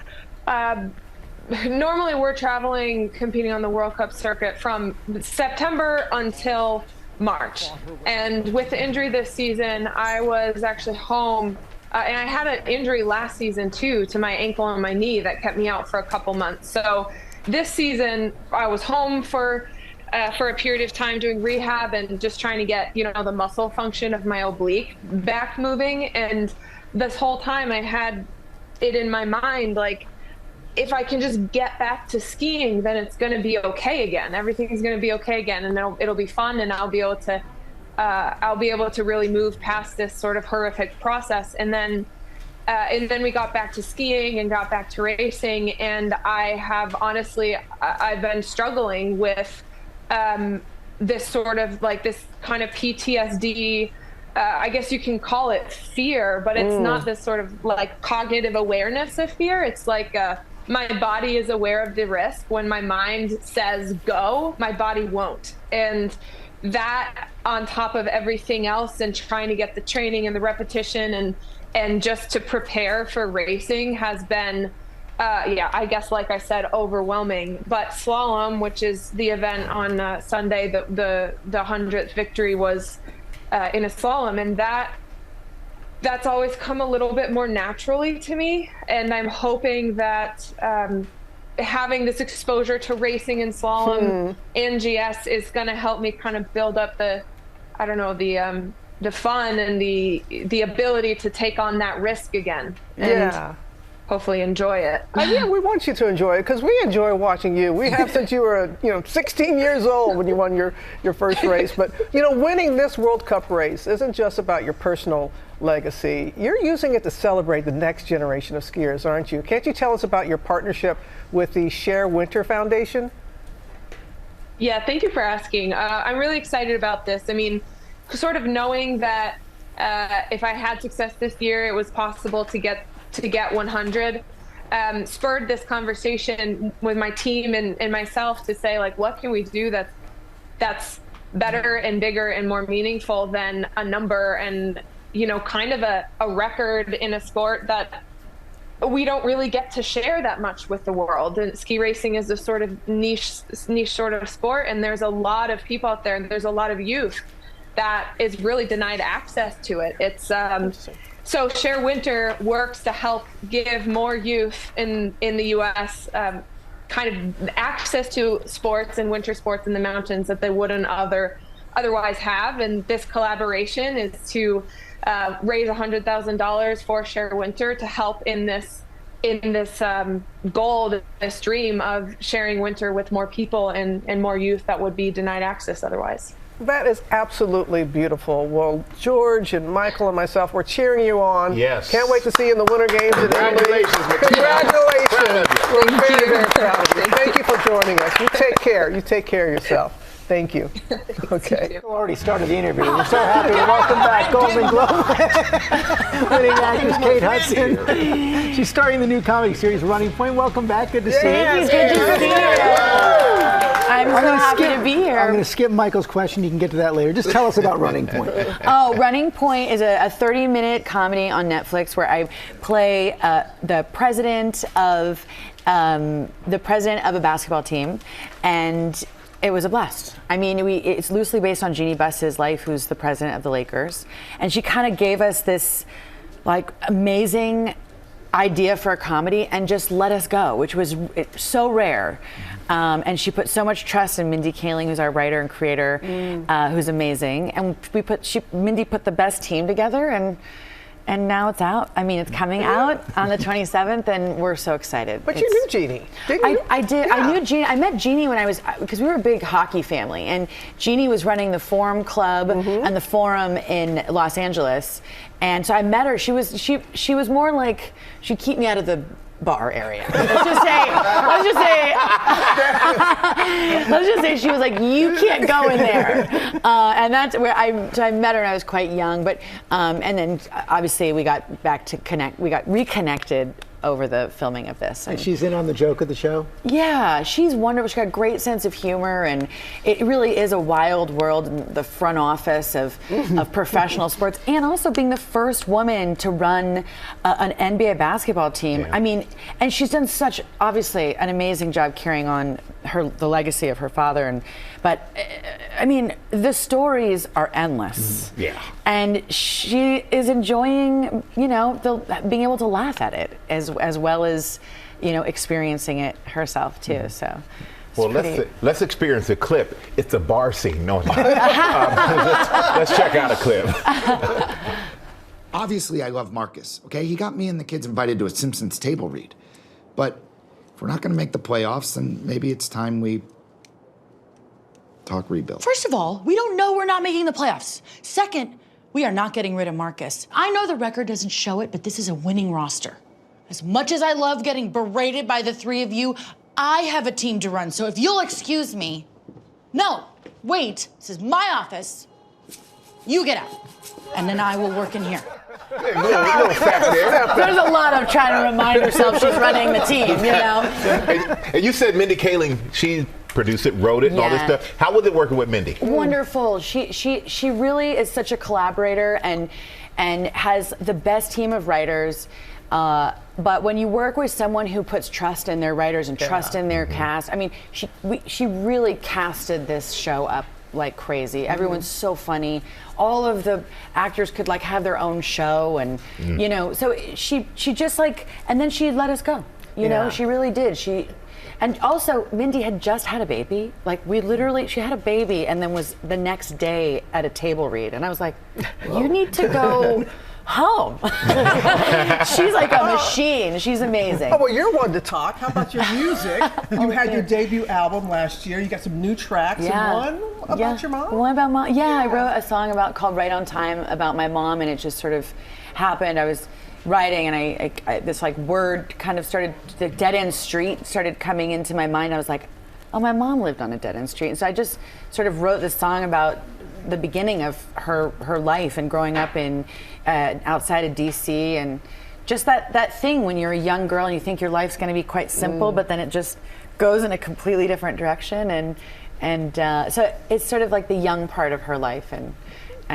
normally we're traveling, competing on the World Cup circuit from September until March. And with the injury this season, I was actually home. And I had an injury last season, too, to my ankle and my knee that kept me out for a couple months. So this season, I was home for a period of time doing rehab and just trying to get, the muscle function of my oblique back moving. And this whole time I had it in my mind, like, if I can just get back to skiing, then it's going to be okay again. Everything's going to be okay again, and it'll be fun, and I'll be able to really move past this sort of horrific process. And then we got back to skiing and got back to racing, and I've been struggling with this sort of like this kind of PTSD. I guess you can call it fear, but it's not this sort of like cognitive awareness of fear. It's like my body is aware of the risk. When my mind says go, my body won't. And that on top of everything else and trying to get the training and the repetition and just to prepare for racing has been, I guess, like I said, overwhelming. But slalom, which is the event on Sunday, the 100th victory was in a slalom, and that's always come a little bit more naturally to me. And I'm hoping that having this exposure to racing and slalom in GS is going to help me kind of build up the fun and the ability to take on that risk again. And hopefully enjoy it. Yeah, we want you to enjoy it because we enjoy watching you. We have since you were 16 years old when you won your first race. But winning this World Cup race isn't just about your personal legacy. You're using it to celebrate the next generation of skiers, aren't you? Can't you tell us about your partnership with the Share Winter Foundation? Yeah, thank you for asking. I'm really excited about this. I mean, sort of knowing that if I had success this year, it was possible to get 100, spurred this conversation with my team and myself to say, like, what can we do that's better and bigger and more meaningful than a number and kind of a record in a sport that we don't really get to share that much with the world. And ski racing is a sort of niche sort of sport, and there's a lot of people out there, and there's a lot of youth that is really denied access to it. It's so Share Winter works to help give more youth in the U.S. Kind of access to sports and winter sports in the mountains that they wouldn't otherwise have. And this collaboration is to raise $100,000 for Share Winter to help in this goal, this dream of sharing winter with more people and more youth that would be denied access otherwise. That is absolutely beautiful. Well, George and Michael and myself, we're cheering you on. Yes. Can't wait to see you in the Winter Games. Congratulations, Congratulations. We're very, very proud of you. Thank you for joining us. You take care. You take care of yourself. Thank you. Okay. We already started the interview. We're so happy to welcome back Golden Globe winning actress Kate Hudson. She's starring the new comedy series Running Point. Welcome back. Good to see you. It's good to see you. I'm so happy to be here. I'm going to skip Michael's question. You can get to that later. Just tell us about Running Point. Oh, Running Point is a 30-minute comedy on Netflix where I play the president of a basketball team, and it was a blast. I mean, it's loosely based on Jeannie Buss's life, who's the president of the Lakers, and she kind of gave us this like amazing idea for a comedy and just let us go, which was so rare. And she put so much trust in Mindy Kaling, who's our writer and creator, who's amazing. And Mindy put the best team together, and now it's out. I mean, it's coming out on the 27th, and we're so excited. But you knew Jeannie, didn't you? I did. Yeah. I knew Jeannie. I met Jeannie because we were a big hockey family, and Jeannie was running the Forum Club and the Forum in Los Angeles. And so I met her. She was more like, she'd keep me out of the bar area. Let's just say she was like, you can't go in there. And that's where I met her, and I was quite young. But and then obviously we got reconnected over the filming of this. And she's in on the joke of the show? Yeah, she's wonderful. She's got a great sense of humor, and it really is a wild world in the front office of professional sports, and also being the first woman to run an NBA basketball team. Yeah. I mean, and she's done such, obviously, an amazing job carrying on the legacy of her father. But I mean, the stories are endless. Yeah. And she is enjoying, being able to laugh at it as well as, experiencing it herself too. So. Well, let's experience a clip. It's a bar scene. No, let's check out a clip. Obviously, I love Marcus, okay? He got me and the kids invited to a Simpsons table read. But if we're not going to make the playoffs, then maybe it's time we talk rebuild. First of all, we don't know we're not making the playoffs. Second, we are not getting rid of Marcus. I know the record doesn't show it, but this is a winning roster. As much as I love getting berated by the three of you, I have a team to run, so if you'll excuse me. No, wait, this is my office. You get out, and then I will work in here. There's a lot of trying to remind herself she's running the team, And you said Mindy Kaling, she produced it, wrote it, and all this stuff. How was it working with Mindy? Wonderful. She really is such a collaborator and has the best team of writers. But when you work with someone who puts trust in their writers and trust in their cast, I mean, she really casted this show up like crazy. Everyone's so funny. All of the actors could have their own show, and so she just and then she let us go. You know, she really did. And also, Mindy had just had a baby. She had a baby and then was the next day at a table read. And I was like, you need to go home. She's like a machine. She's amazing. Oh, well, you're one to talk. How about your music? You had your debut album last year. You got some new tracks. And one about your mom? One about mom. Yeah, I wrote a song called Right on Time about my mom, and it just sort of happened. I was writing, and I this word kind of started, the dead end street started coming into my mind. I was like, oh, my mom lived on a dead end street. And so I just sort of wrote this song about the beginning of her life and growing up in outside of DC, and just that thing when you're a young girl and you think your life's going to be quite simple, but then it just goes in a completely different direction, and so it's sort of like the young part of her life, and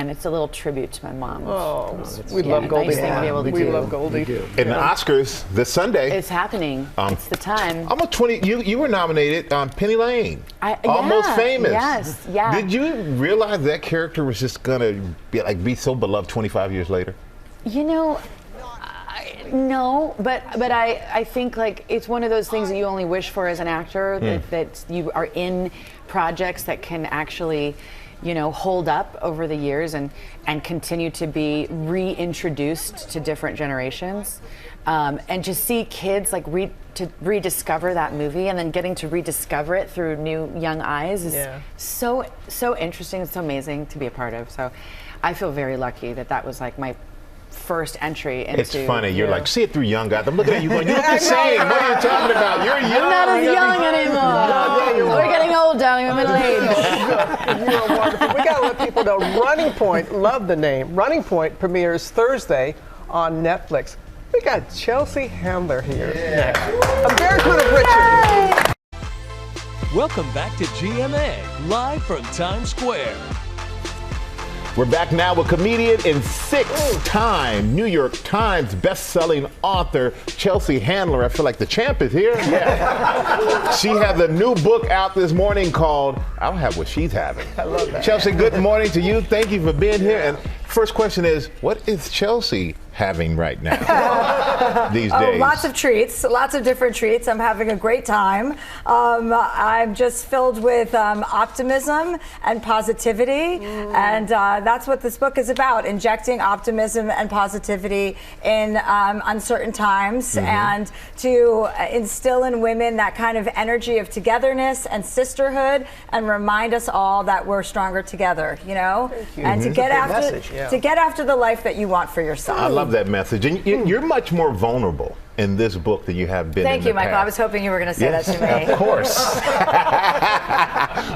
it's a little tribute to my mom. Oh, we love Goldie. Nice thing to be able to do. We love Goldie. And the Oscars this Sunday. It's happening. It's the time. Almost 20. You were nominated on Penny Lane. Almost Famous. Yes. Yeah. Did you realize that character was just gonna be so beloved 25 years later? No, but I think it's one of those things that you only wish for as an actor, that you are in projects that can actually hold up over the years and continue to be reintroduced to different generations, and to see kids rediscover that movie and then getting to rediscover it through new young eyes is so interesting. It's so amazing to be a part of. So I feel very lucky that was my first entry into. It's funny. You're see it through young guys. I'm looking at you going, you look the same. What are you talking about? You're young. I'm not as young anymore. We're getting old, darling. We're middle aged. You are wonderful. We got to let people know Running Point, love the name. Running Point premieres Thursday on Netflix. We got Chelsea Handler here next. A very good of Richard. Welcome back to GMA, live from Times Square. We're back now with comedian and 6-time New York Times best-selling author Chelsea Handler. I feel like the champ is here. Yeah. She has a new book out this morning called I Don't Have What She's Having. I love that. Chelsea, good morning to you. Thank you for being here. And first question is, what is Chelsea having right now these days? Lots of treats, lots of different treats. I'm having a great time. I'm just filled with optimism and positivity, and that's what this book is about, injecting optimism and positivity in uncertain times, and to instill in women that kind of energy of togetherness and sisterhood, and remind us all that we're stronger together, and to get after the life that you want for yourself. I love that message. And you're much more vulnerable in this book than you have been in the Thank you, Michael. past. I was hoping you were going to say that to me. Of course.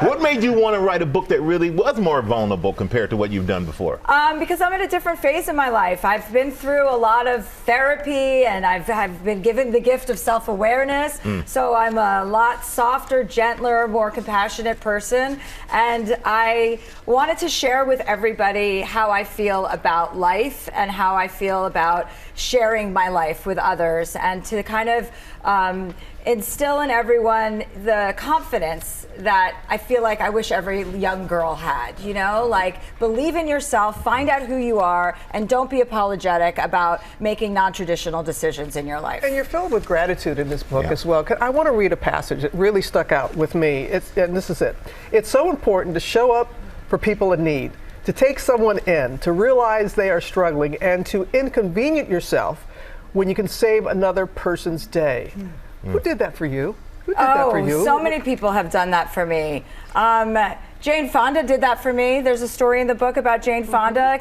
What made you want to write a book that really was more vulnerable compared to what you've done before? Because I'm at a different phase in my life. I've been through a lot of therapy, and I've been given the gift of self-awareness. So I'm a lot softer, gentler, more compassionate person. And I wanted to share with everybody how I feel about life and how I feel about sharing my life with others, and to kind of instill in everyone the confidence that I feel like I wish every young girl had, you know, like believe in yourself, find out who you are, and don't be apologetic about making non-traditional decisions in your life. And you're filled with gratitude in this book as well. I want to read a passage that really stuck out with me, and this is it. It's so important to show up for people in need, to take someone in, to realize they are struggling, and to inconvenience yourself when you can save another person's day. Who did that for you? Who did that for you? So many people have done that for me. Jane Fonda did that for me. There's a story in the book about Jane Fonda.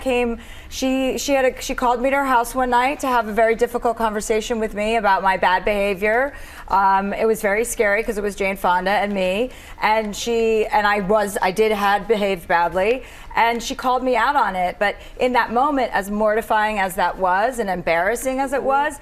She called me to her house one night to have a very difficult conversation with me about my bad behavior. It was very scary because it was Jane Fonda and me, and I had behaved badly, and she called me out on it. But in that moment, as mortifying as that was and embarrassing as it was,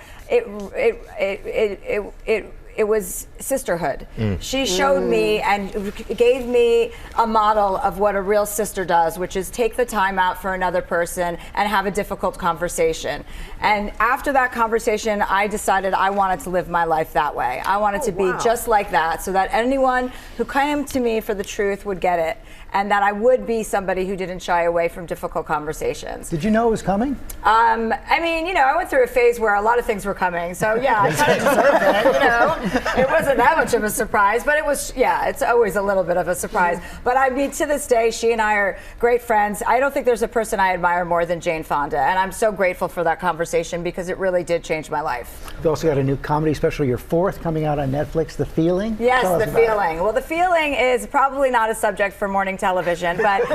it was sisterhood. She showed me and gave me a model of what a real sister does, which is take the time out for another person and have a difficult conversation. And after that conversation, I decided I wanted to live my life that way. I wanted to be just like that, so that anyone who came to me for the truth would get it, and that I would be somebody who didn't shy away from difficult conversations. Did you know it was coming? I mean, I went through a phase where a lot of things were coming, so yeah, I kind of deserved it, It wasn't that much of a surprise, but it was, it's always a little bit of a surprise. But I mean, to this day, she and I are great friends. I don't think there's a person I admire more than Jane Fonda, and I'm so grateful for that conversation because it really did change my life. You also got a new comedy special, your fourth, coming out on Netflix, The Feeling. Yes, The Feeling. Well, The Feeling is probably not a subject for morning television, but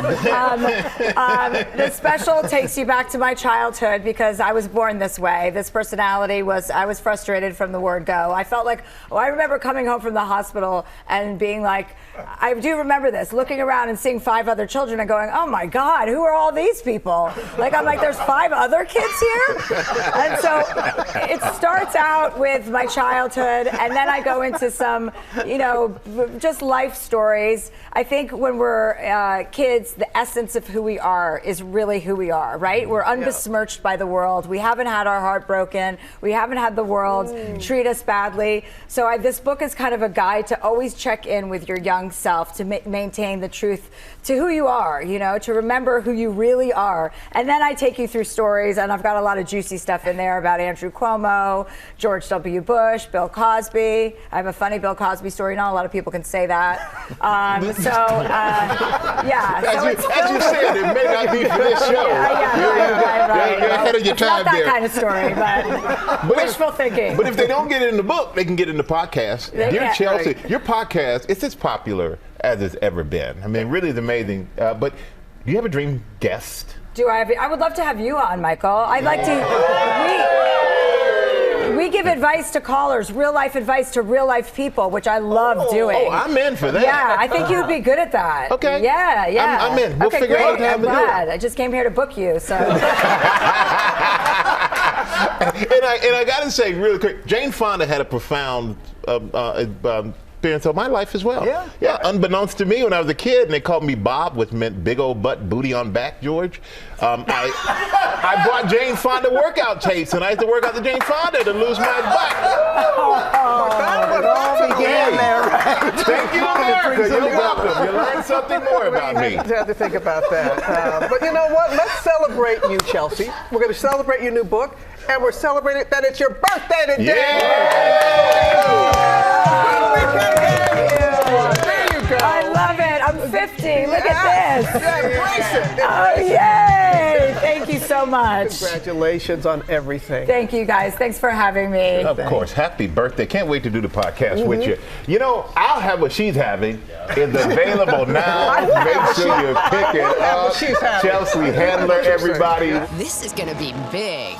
the special takes you back to my childhood because I was born this way. This personality I was frustrated from the word go. I felt like, I remember coming home from the hospital and being like, I do remember this, looking around and seeing 5 other children and going, oh my God, who are all these people? I'm like, there's 5 other kids here? And so it starts out with my childhood, and then I go into some, just life stories. I think when we're kids, the essence of who we are is really who we are, right? We're unbesmirched by the world. We haven't had our heart broken. We haven't had the world treat us badly. So this book is kind of a guide to always check in with your young self, to maintain the truth to who you are, to remember who you really are. And then I take you through stories, and I've got a lot of juicy stuff in there about Andrew Cuomo, George W. Bush, Bill Cosby. I have a funny Bill Cosby story. Not a lot of people can say that. As you said, it may not be for this show. Right. You're ahead of your time not there. that kind of story, but wishful thinking. But if they don't get it in the book, they can get it in the podcast. Dear Chelsea, your podcast, it's as popular as it's ever been. I mean, really, it's amazing. But do you have a dream guest? I would love to have you on, Michael. I'd like to. We give advice to callers, real life advice to real life people, which I love doing. Oh, I'm in for that. Yeah, I think you'd be good at that. Okay. Yeah. I'm in. We'll figure out how to do it. I just came here to book you, so. And I got to say, really quick, Jane Fonda had a profound experience of my life as well. Yeah. Unbeknownst to me, when I was a kid, and they called me Bob, which meant big old butt, booty on back, George. I brought Jane Fonda workout tapes, and I used to work out the Jane Fonda to lose my butt. It all began there, right? Thank you, America. You're welcome. You learned something more about me. I had to think about that. But you know what? Let's celebrate you, Chelsea. We're going to celebrate your new book, and we're celebrating that it's your birthday today. There you go. I love it. I'm 50. Look at this. Embrace it. Oh, yay. Thank you so much. Congratulations on everything. Thank you, guys. Thanks for having me. Of course. Happy birthday. Can't wait to do the podcast with you. I'll have what she's having. It's available now. Make sure you pick it up. Chelsea Handler, everybody. This is going to be big.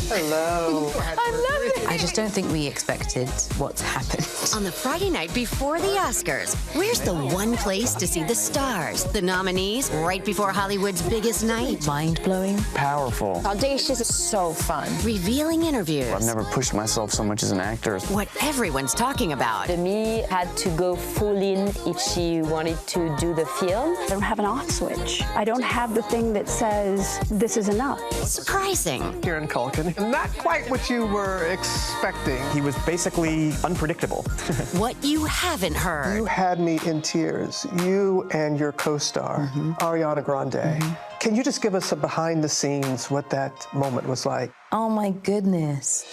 Hello. I love it. I just don't think we expected what's happened. On the Friday night before the Oscars, where's the one place to see the stars, the nominees, right before Hollywood's biggest night? Mind-blowing. Powerful. Audacious is so fun. Revealing interviews. I've never pushed myself so much as an actor. What everyone's talking about. Demi had to go full in if she wanted to do the film. I don't have an off switch. I don't have the thing that says this is enough. Surprising. Kieran Culkin. Not quite what you were expecting. He was basically unpredictable. What you haven't heard. You had me in tears. You and your co-star, Ariana Grande. Can you just give us a behind the scenes what that moment was like? Oh my goodness.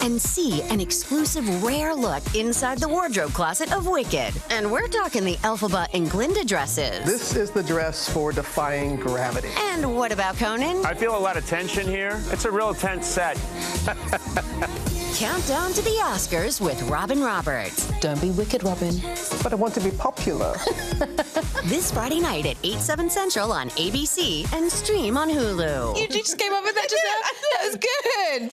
And see an exclusive rare look inside the wardrobe closet of Wicked. And we're talking the Elphaba and Glinda dresses. This is the dress for defying gravity. And what about Conan? I feel a lot of tension here. It's a real tense set. Countdown to the Oscars with Robin Roberts. Don't be wicked, Robin. But I want to be popular. This Friday night at 8, 7 Central on ABC and stream on Hulu. You just came up with that just now? That was good.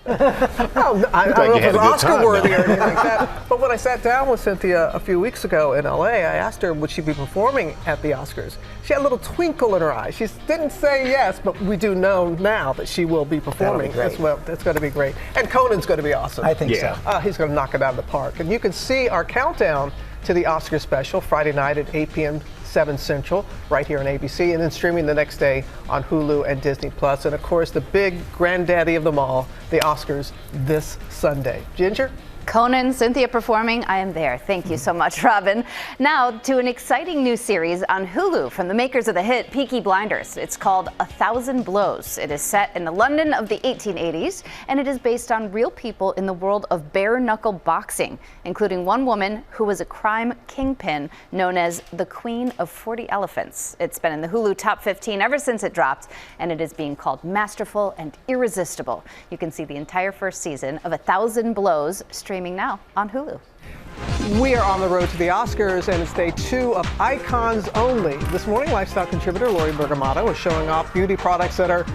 I don't know if it was Oscar-worthy or anything like that. But when I sat down with Cynthia a few weeks ago in LA, I asked her would she be performing at the Oscars. She had a little twinkle in her eye. She didn't say yes, but we do know now that she will be performing as well. That's going to be great. And Conan's going to be awesome. I think so. He's going to knock it out of the park. And you can see our countdown to the Oscar special Friday night at 8 p.m. 7 Central, right here on ABC, and then streaming the next day on Hulu and Disney+. And of course, the big granddaddy of them all, the Oscars, this Sunday. Ginger? Conan, Cynthia performing, I am there. Thank you so much, Robin. Now to an exciting new series on Hulu from the makers of the hit Peaky Blinders. It's called 1,000 Blows. It is set in the London of the 1880s, and it is based on real people in the world of bare-knuckle boxing, including one woman who was a crime kingpin known as the Queen of 40 Elephants. It's been in the Hulu Top 15 ever since it dropped, and it is being called masterful and irresistible. You can see the entire first season of 1,000 Blows streaming now on Hulu. We are on the road to the Oscars, and it's day 2 of Icons Only. This morning, lifestyle contributor Lori Bergamotto is showing off beauty products that are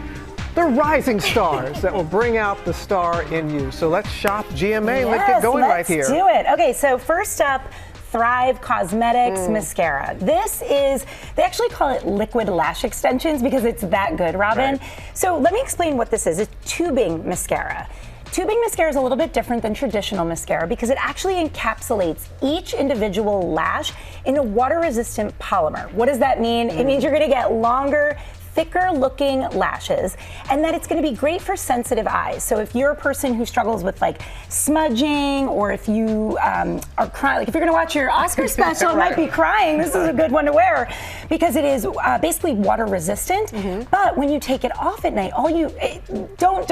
the rising stars that will bring out the star in you. So let's shop GMA. Let's get going right here. Let's do it. Okay, so first up, Thrive Cosmetics mascara. This is, they actually call it liquid lash extensions because it's that good, Robin. Right. So let me explain what this is. It's tubing mascara. Tubing mascara is a little bit different than traditional mascara because it actually encapsulates each individual lash in a water-resistant polymer. What does that mean? It means you're going to get longer, thicker looking lashes, and that it's going to be great for sensitive eyes. So if you're a person who struggles with like smudging, or if you are crying, like if you're going to watch your Oscar special and might be crying, this is a good one to wear because it is basically water resistant. But when you take it off at night, don't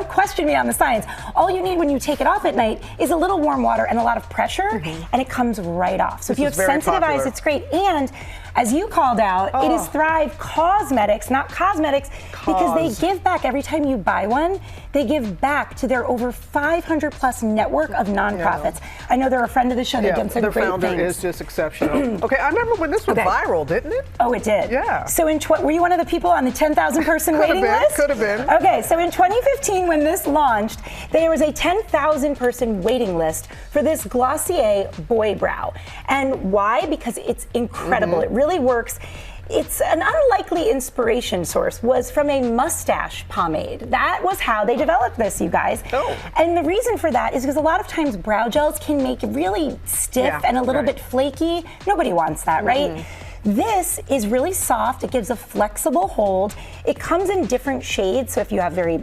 question me on the science. All you need when you take it off at night is a little warm water and a lot of pressure, and it comes right off. So if you have sensitive eyes, it's great. And as you called out, it is Thrive Cosmetics, not cosmetics, because they give back every time you buy one. They give back to their over 500 plus network of nonprofits. I know they're a friend of the show. They've done some great things. Their founder is just exceptional. Okay, I remember when this went viral, didn't it? Oh, it did. Yeah. So were you one of the people on the 10,000 person waiting list? Could have been. Okay, so in 2015 when this launched, there was a 10,000 person waiting list for this Glossier Boy Brow. And why? Because it's incredible. It really works. It's an unlikely inspiration source was from a mustache pomade. That was how they developed this, you guys. And the reason for that is because a lot of times brow gels can make it really stiff and a little bit flaky. Nobody wants that, right? This is really soft. It gives a flexible hold. It comes in different shades. So if you have very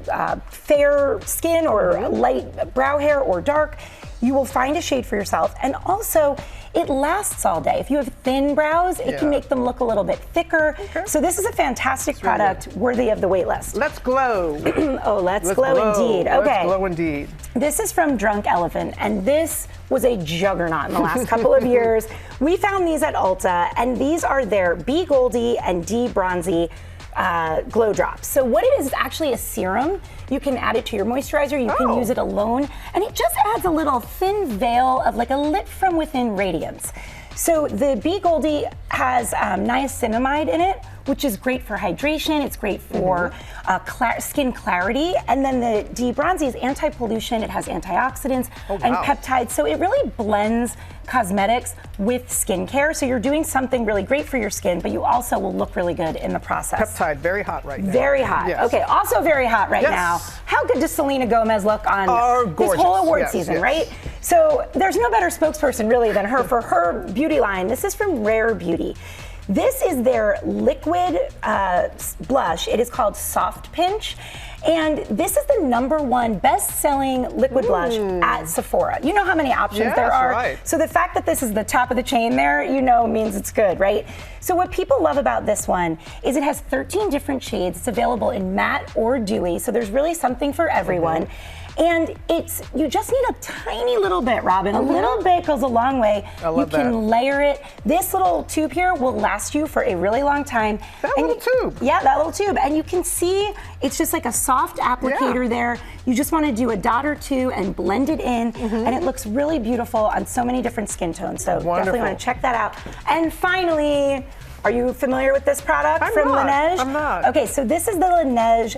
fair skin or light brow hair or dark, you will find a shade for yourself. And also, it lasts all day. If you have thin brows, it can make them look a little bit thicker. So this is a fantastic product worthy of the wait list. Let's glow. Let's glow indeed. Okay. Let's glow indeed. This is from Drunk Elephant, and this was a juggernaut in the last couple of years. We found these at Ulta, and these are their B Goldie and D Bronzy glow drops. So what it is actually a serum. You can add it to your moisturizer, you can use it alone, and it just adds a little thin veil of like a lit from within radiance. So the B Goldie has niacinamide in it, which is great for hydration. It's great for skin clarity. And then the D-Bronzi is anti-pollution. It has antioxidants and peptides. So it really blends cosmetics with skincare. So you're doing something really great for your skin, but you also will look really good in the process. Peptide, very hot right now. Very hot. Yes. Okay, also very hot right now. How good does Selena Gomez look on this whole award season, right? So there's no better spokesperson really than her for her beauty line. This is from Rare Beauty. This is their liquid blush. It is called Soft Pinch. And this is the #1 best-selling liquid blush at Sephora. You know how many options there are. Right. So the fact that this is the top of the chain there, means it's good, right? So what people love about this one is it has 13 different shades. It's available in matte or dewy. So there's really something for everyone. And you just need a tiny little bit, Robin. A little bit goes a long way. You can layer it. This little tube here will last you for a really long time. That little tube. Yeah, that little tube. And you can see it's just like a soft applicator there. You just want to do a dot or two and blend it in. And it looks really beautiful on so many different skin tones. So definitely want to check that out. And finally, are you familiar with this product from Laneige? I'm not. Okay, so this is the Laneige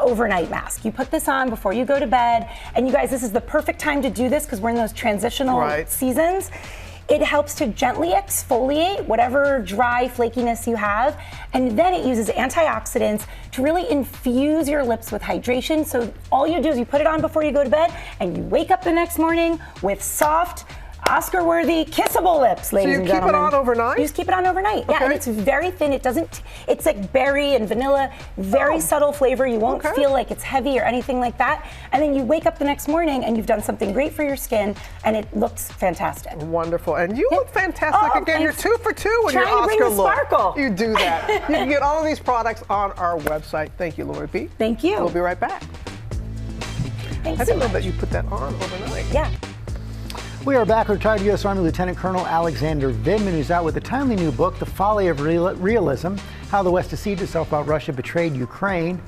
overnight mask. You put this on before you go to bed. And you guys, this is the perfect time to do this because we're in those transitional seasons. It helps to gently exfoliate whatever dry flakiness you have. And then it uses antioxidants to really infuse your lips with hydration. So all you do is you put it on before you go to bed and you wake up the next morning with soft, Oscar-worthy, kissable lips, ladies and gentlemen. So you keep it on overnight? You just keep it on overnight. Yeah, and it's very thin. It's like berry and vanilla, very subtle flavor. You won't feel like it's heavy or anything like that. And then you wake up the next morning and you've done something great for your skin and it looks fantastic. Wonderful. And you look fantastic again. You're 2 for 2 with your Oscar bring the look. sparkle. You do that. You can get all of these products on our website. Thank you, Lori B. Thank you. We'll be right back. Thanks I didn't know that you put that on overnight. Yeah. We are back. Retired U.S. Army Lieutenant Colonel Alexander Vindman, who's out with a timely new book, The Folly of Realism, How the West Deceived Itself While Russia Betrayed Ukraine.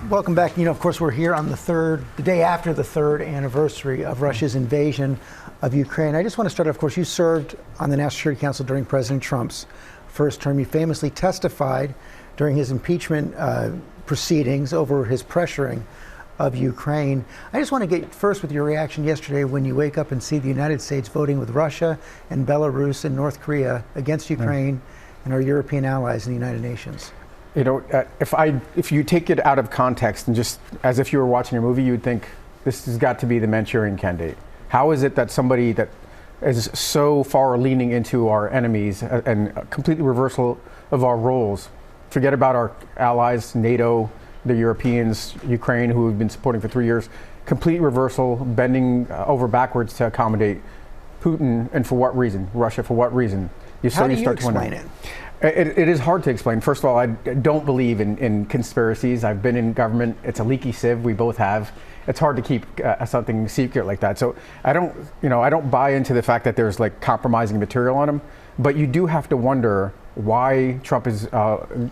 Welcome back. Of course, we're here on the day after the third anniversary of Russia's invasion of Ukraine. I just want to start, of course, you served on the National Security Council during President Trump's first term. You famously testified during his impeachment proceedings over his pressuring of Ukraine. I just want to get first with your reaction yesterday when you wake up and see the United States voting with Russia and Belarus and North Korea against Ukraine and our European allies in the United Nations. If you take it out of context and just as if you were watching a movie, you would think this has got to be the Manchurian Candidate. How is it that somebody that is so far leaning into our enemies and a complete reversal of our roles, forget about our allies, NATO, the Europeans, Ukraine, who we've been supporting for 3 years, complete reversal, bending over backwards to accommodate Putin, and for what reason? Russia, for what reason? How do you explain it? It is hard to explain. First of all, I don't believe in conspiracies. I've been in government. It's a leaky sieve. We both have. It's hard to keep something secret like that. So I don't buy into the fact that there's like compromising material on him. But you do have to wonder why Trump is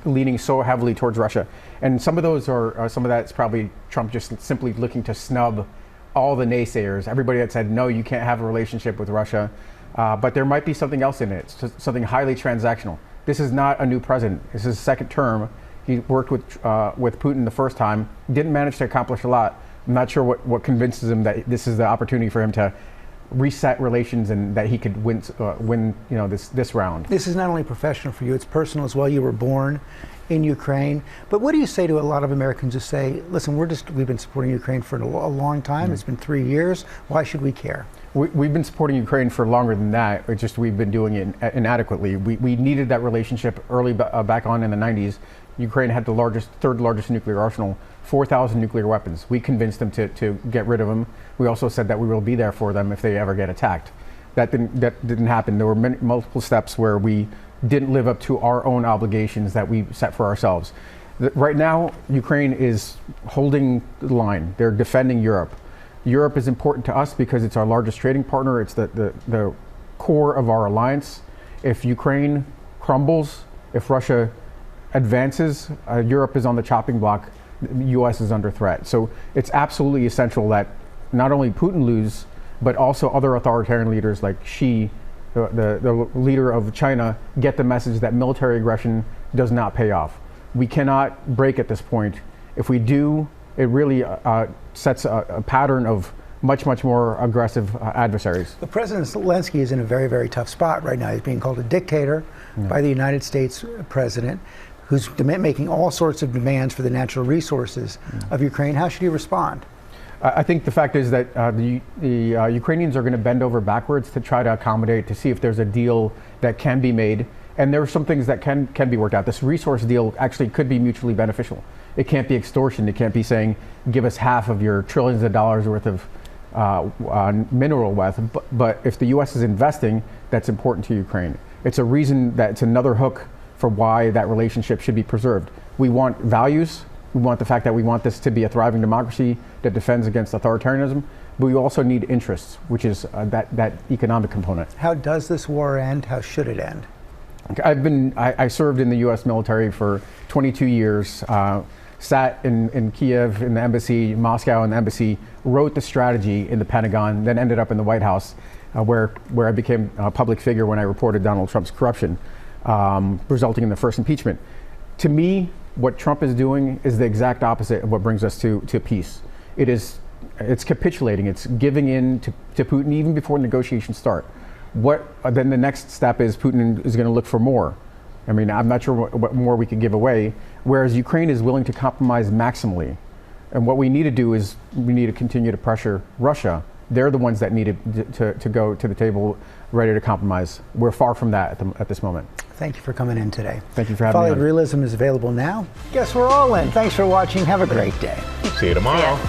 leaning so heavily towards Russia. And some of those some of that's probably Trump just simply looking to snub all the naysayers, everybody that said, no, you can't have a relationship with Russia. But there might be something else in it, something highly transactional. This is not a new president. This is his second term. He worked with Putin the first time, didn't manage to accomplish a lot. I'm not sure what convinces him that this is the opportunity for him to reset relations and that he could win this round. This is not only professional for you, it's personal as well. You were born in Ukraine. But what do you say to a lot of Americans who say, listen, we've been supporting Ukraine for a long time. Mm-hmm. It's been 3 years. Why should we care? We've been supporting Ukraine for longer than that. It's just we've been doing it inadequately. We needed that relationship early back on in the 90s. Ukraine had the third largest nuclear arsenal, 4,000 nuclear weapons. We convinced them to get rid of them. We also said that we will be there for them if they ever get attacked. That didn't happen. There were multiple steps where we didn't live up to our own obligations that we set for ourselves. Right now, Ukraine is holding the line. They're defending Europe. Europe is important to us because it's our largest trading partner. It's the core of our alliance. If Ukraine crumbles, if Russia advances, Europe is on the chopping block. The U.S. is under threat. So it's absolutely essential that not only Putin lose, but also other authoritarian leaders like Xi, the leader of China, get the message that military aggression does not pay off. We cannot break at this point. If we do, it really sets a pattern of much more aggressive adversaries. But President Zelensky is in a very, very tough spot right now. He's being called a dictator by the United States president, who's making all sorts of demands for the natural resources of Ukraine. How should he respond? I think the fact is that the Ukrainians are going to bend over backwards to try to accommodate, to see if there's a deal that can be made. And there are some things that can be worked out. This resource deal actually could be mutually beneficial. It can't be extortion. It can't be saying, give us half of your trillions of dollars worth of mineral wealth. But if the U.S. is investing, that's important to Ukraine. It's a reason that it's another hook for why that relationship should be preserved. We want values. We want the fact that we want this to be a thriving democracy that defends against authoritarianism. But we also need interests, which is that economic component. How does this war end? How should it end? I served in the U.S. military for 22 years. Sat in Kiev in the embassy, Moscow in the embassy, wrote the strategy in the Pentagon, then ended up in the White House, where I became a public figure when I reported Donald Trump's corruption, resulting in the first impeachment. To me, what Trump is doing is the exact opposite of what brings us to peace. It's capitulating. It's giving in to Putin even before negotiations start. Then the next step is Putin is going to look for more. I mean, I'm not sure what more we could give away, whereas Ukraine is willing to compromise maximally. And what we need to do is we need to continue to pressure Russia. They're the ones that need to go to the table ready to compromise. We're far from that at this moment. Thank you for coming in today. Thank you for having me. Followed Realism is available now. Guess we're all in. Thanks for watching. Have a great day. See you tomorrow.